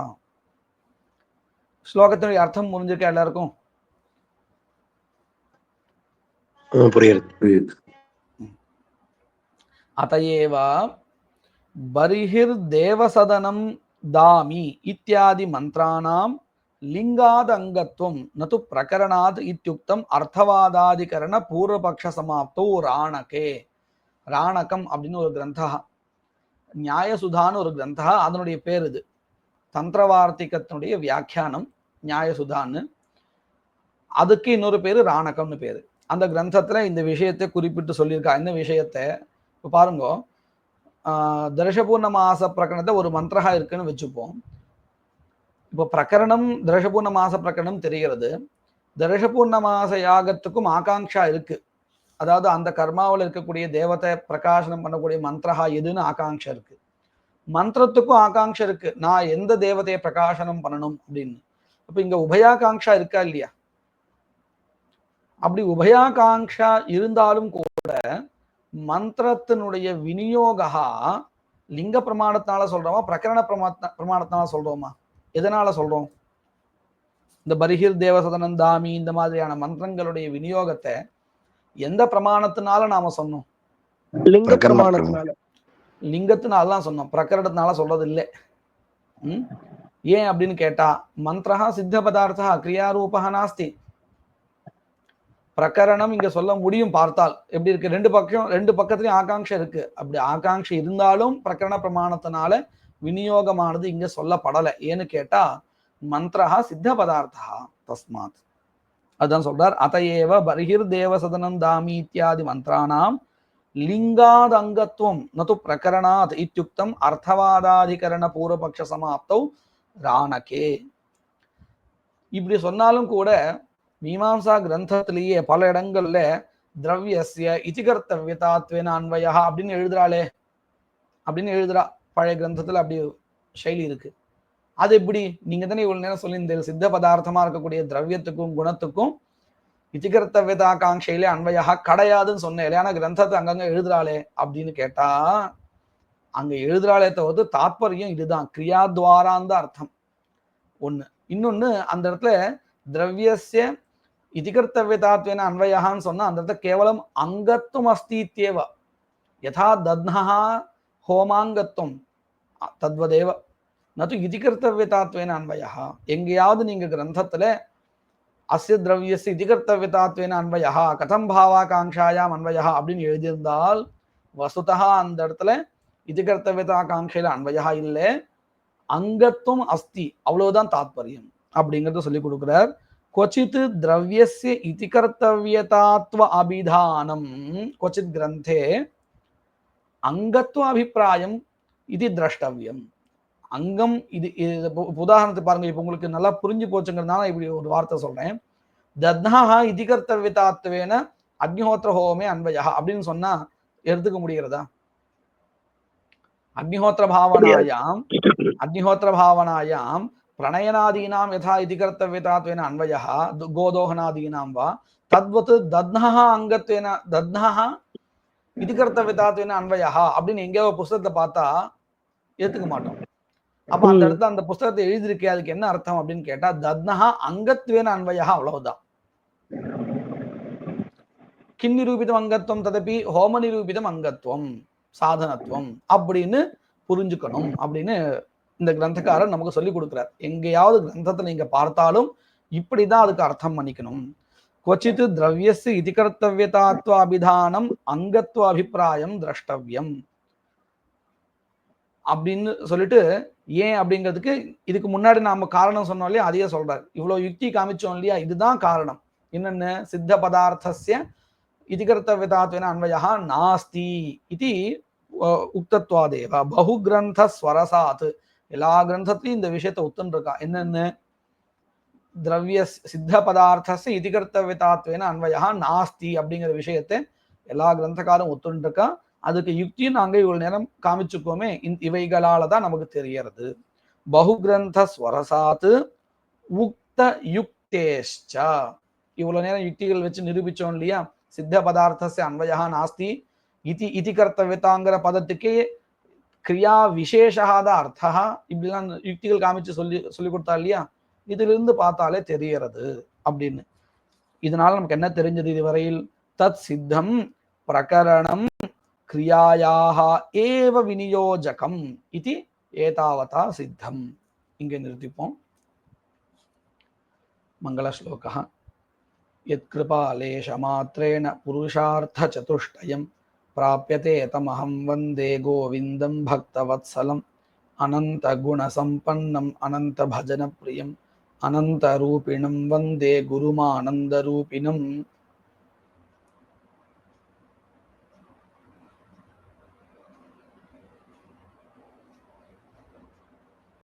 Speaker 1: श्लोकத்தினுடைய அர்த்தம் புரிஞ்சிருக்கா எல்லாருக்கும்?
Speaker 2: புரியுது.
Speaker 1: अतएव बर्हिर्देवसदनं दामि इत्यादि मंत्राणां लिंगादंगत्वं न तु प्रकरणात् इत्युक्तम् अर्थवादाधिकरण पूर्वपक्ष समाप्तौ राणके. ராணகம் அப்படின்னு ஒரு கிரந்தா, நியாயசுதான்னு ஒரு கிரந்தா, அதனுடைய பேர் இது. தந்திரவார்த்திகத்தினுடைய வியாக்கியானம் நியாயசுதான்னு, அதுக்கு இன்னொரு பேரு ராணகம்னு பேரு. அந்த கிரந்தத்துல இந்த விஷயத்தை குறிப்பிட்டு சொல்லியிருக்கா. இந்த விஷயத்தை இப்போ பாருங்க, தர்ஷபூர்ணமாச பிரகரணத்தை ஒரு மந்திரா இருக்குன்னு வச்சுப்போம். இப்போ பிரகரணம் தர்ஷபூர்ணமாச பிரகரணம் தெரிகிறது. தர்ஷபூர்ணமாச யாகத்துக்கும் ஆகாங்ஷா இருக்கு. அதாவது அந்த கர்மாவில் இருக்கக்கூடிய தேவத்தை பிரகாசனம் பண்ணக்கூடிய மந்திரா எதுன்னு ஆகாங்ஷா இருக்கு. மந்திரத்துக்கும் ஆகாங்ஷா இருக்கு, நான் எந்த தேவதையை பிரகாசனம் பண்ணணும் அப்படின்னு. அப்ப இங்க உபயாகாங்ஷா இருக்கா இல்லையா? அப்படி உபயாகாங்ஷா இருந்தாலும் கூட மந்திரத்தினுடைய விநியோகா லிங்க பிரமாணத்தினால சொல்றோமா, பிரகரண பிரமாணத்தினால சொல்றோமா? எதனால சொல்றோம்? இந்த பரிஹிர் தேவசதனம் தாமி இந்த மாதிரியான மந்திரங்களுடைய விநியோகத்தை எந்த பிரமாணத்தினால நாம சொன்னோம்?
Speaker 3: லிங்க பிரமாணத்தினால.
Speaker 1: லிங்கத்தினால தான் சொன்னோம், பிரகரணத்தினால சொல்றது இல்லை. ஏன் அப்படின்னு கேட்டா, மந்திரா சித்த பதார்த்தா கிரியாரூபா நாஸ்தி. பிரகரணம் இங்க சொல்ல முடியும் பார்த்தால் எப்படி இருக்கு, ரெண்டு பக்கத்துலயும் ஆகாங்ஷை இருக்கு. அப்படி ஆகாங்ஷை இருந்தாலும் பிரகரண பிரமாணத்தினால விநியோகமானது இங்க சொல்லப்படலை. ஏன்னு கேட்டா மந்திரா சித்த பதார்த்தா தஸ்மாத். அதுதான் சொல்றார். அதையேவ பர்ஹிர் தேவசதனம் தாமி இத்தியாதி மந்திரானாம் லிங்காத் அங்கத்துவம் நது பிரகரணாத் இத்யுக்தம் அர்த்தவாதாதிகரண பூர்வபக்ஷ சமாப்தௌ ராணகே. இப்படி சொன்னாலும் கூட மீமாம்சா கிரந்தத்திலேயே பல இடங்கள்ல திரவியஸ்ய இதிகர்த்தவியதாத்வேன அன்வயா அப்படின்னு எழுதுறா. பழைய கிரந்தத்துல அப்படி சைலி இருக்கு. அது எப்படி? நீங்க தானே இவ்வளவு நேரம் சொல்லியிருந்தீங்க, சித்த பதார்த்தமா இருக்கக்கூடிய திரவியத்துக்கும் குணத்துக்கும் இதிகர்த்தவியதாகாங்கையிலே அன்வயா கிடையாதுன்னு சொன்னேன் இல்லையா? கிரந்தத்தை அங்கங்க எழுதுறாளே அப்படின்னு கேட்டா, அங்க எழுதுறாளே தவிர்த்து தாத்பரியம் இதுதான், கிரியாத்வாரான் தான் அர்த்தம் ஒண்ணு. இன்னொன்னு, அந்த இடத்துல திரவியஸ்ய இதிகர்த்தவியதாத்வேன அன்வயான்னு சொன்னா அந்த இடத்துல கேவலம் அங்கத்துவம் அஸ்தித்யேவ யதா தத்னஹா ஹோமாங்கத்துவம் தத்வதேவ நது இதிகர்த்தவியதாத்வேன அன்வயா. எங்கேயாவது நீங்க கிரந்தத்துல அஸ்ய திரவியஸ்ய இதிகர்த்தவியதாத்வேன அன்வயா கதம் பாவாகாங்ஷாயாம் அன்வயா அப்படின்னு எழுதியிருந்தால் வசுதா அந்த இடத்துல இதிகர்த்தவியதாகாங்கையில அன்வயா இல்லை, அங்கத்துவம் அஸ்தி, அவ்வளவுதான் தாத்பரியம் அப்படிங்கறத சொல்லி கொடுக்கிறார். क्वचित् द्रव्यस्य इति कर्तव्यतात्व अभिधानम क्वचित् ग्रंथे அங்கத்துவ அபிப்பிராயம் இது திரஷ்டவியம். அங்கம் இது உதாரணத்துக்கு பாருங்க, இப்ப உங்களுக்கு நல்லா புரிஞ்சு போச்சுங்கிறதுனால இப்படி ஒரு வார்த்தை சொல்றேன். தத்னஹா இதி கர்த்தவ்யதாத்வேன அக்னிஹோத்திர ஹோமே அன்வயா அப்படின்னு சொன்னா எடுத்துக்க முடிகிறதா? அக்னிஹோத்திர பாவனாயாம் பிரணயனாதீனாம் யதா இதி கர்த்தவ்யதாத்வேன அன்வயா கோதோகனாதீனாம் வா தத்வத் தத்னஹா அங்கத்வேன தத்னஹா இதி கர்த்தவ்யதாத்வேன அன்வயா அப்படின்னு எங்கேயோ புஸ்தகத்தை பார்த்தா ஏத்துக்க மாட்டோம். அப்ப அந்த இடத்துல அந்த புஸ்தகத்தை எழுதியிருக்கே, அதுக்கு என்ன அர்த்தம் அப்படின்னு கேட்டா தத்னஹா அங்கத்வேன அன்வயா, அவ்வளவுதான். கிம் நிரூபிதம் அங்கத்துவம் ததபி ஹோம நிரூபிதம் அங்கத்துவம் சாதனத்துவம் அப்படின்னு புரிஞ்சுக்கணும் அப்படின்னு இந்த கிரந்தக்காரர் நமக்கு சொல்லி கொடுக்கிறார். எங்கேயாவது கிரந்தத்தை நீங்க பார்த்தாலும் இப்படிதான் அதுக்கு அர்த்தம் பண்ணிக்கணும். கொச்சித்து திரவியஸ்து இதி கர்த்தவ்யதாத்வ அபிதானம் அங்கத்துவ அபிப்பிராயம் திரஷ்டவியம் அப்படின்னு சொல்லிட்டு, ஏன் அப்படிங்கிறதுக்கு இதுக்கு முன்னாடி நாம காரணம் சொன்னோம் இல்லையா, அதையே சொல்றாரு. இவ்வளவு யுக்தி காமிச்சோம் இல்லையா, இதுதான் காரணம். என்னன்னு, சித்த பதார்த்தஸ்ய இதி கர்த்தவ்யதாத்வேன அன்வயா நாஸ்தி இது உக்தத்வாதேவ பகு கிரந்த ஸ்வரசாத். எல்லா கிரந்தத்திலையும் இந்த விஷயத்தை ஒத்துன்றிருக்கா. என்னன்னு, திரவிய சித்த பதார்த்தஸ்ய இதி கர்த்தவ்யதாத்வேன அன்வயா நாஸ்தி அப்படிங்கிற விஷயத்தை எல்லா கிரந்தக்காரும் ஒத்துன்றிருக்கா. அதுக்கு யுக்தியும் நாங்க இவ்வளவு நேரம் காமிச்சுக்கோமே, இவைகளால தான் நமக்கு தெரியறது. பகு கிரந்த ஸ்வரசாத் உக்த யுக்தேஷ்ச. இவ்வளவு நேரம் யுக்திகள் வச்சு நிரூபிச்சோம் இல்லையா, சித்த பதார்த்தஸ்ய அன்வயா நாஸ்தி இதி இதி கர்த்தவ்யதாங்கிற பதத்துக்கே கிரியா விசேஷாத அர்த்தா, இப்படிலாம் யுக்திகள் காமிச்சு சொல்லி கொடுத்தா இல்லையா, இதுல இருந்து பார்த்தாலே தெரியறது அப்படின்னு. இதனால நமக்கு என்ன தெரிஞ்சது இதுவரையில்? தத் சித்தம் பிரகரணம் கிரியாயாக ஏவ விநியோஜகம் இது ஏதாவதா சித்தம். இங்கே நிறுத்திப்போம். மங்கள ஸ்லோகः. யத்கிருபாலேஷமாத்ரேண புருஷார்த்தசதுஷ்டயம் பிராப்யதே தமஹம் வந்தே கோவிந்தம் பக்தவத்சலம் அனந்தகுணசம்பன்னம் அனந்தபஜனப்ரியம் அனந்தரூபிணம் வந்தே குருமானந்தரூபிணம்.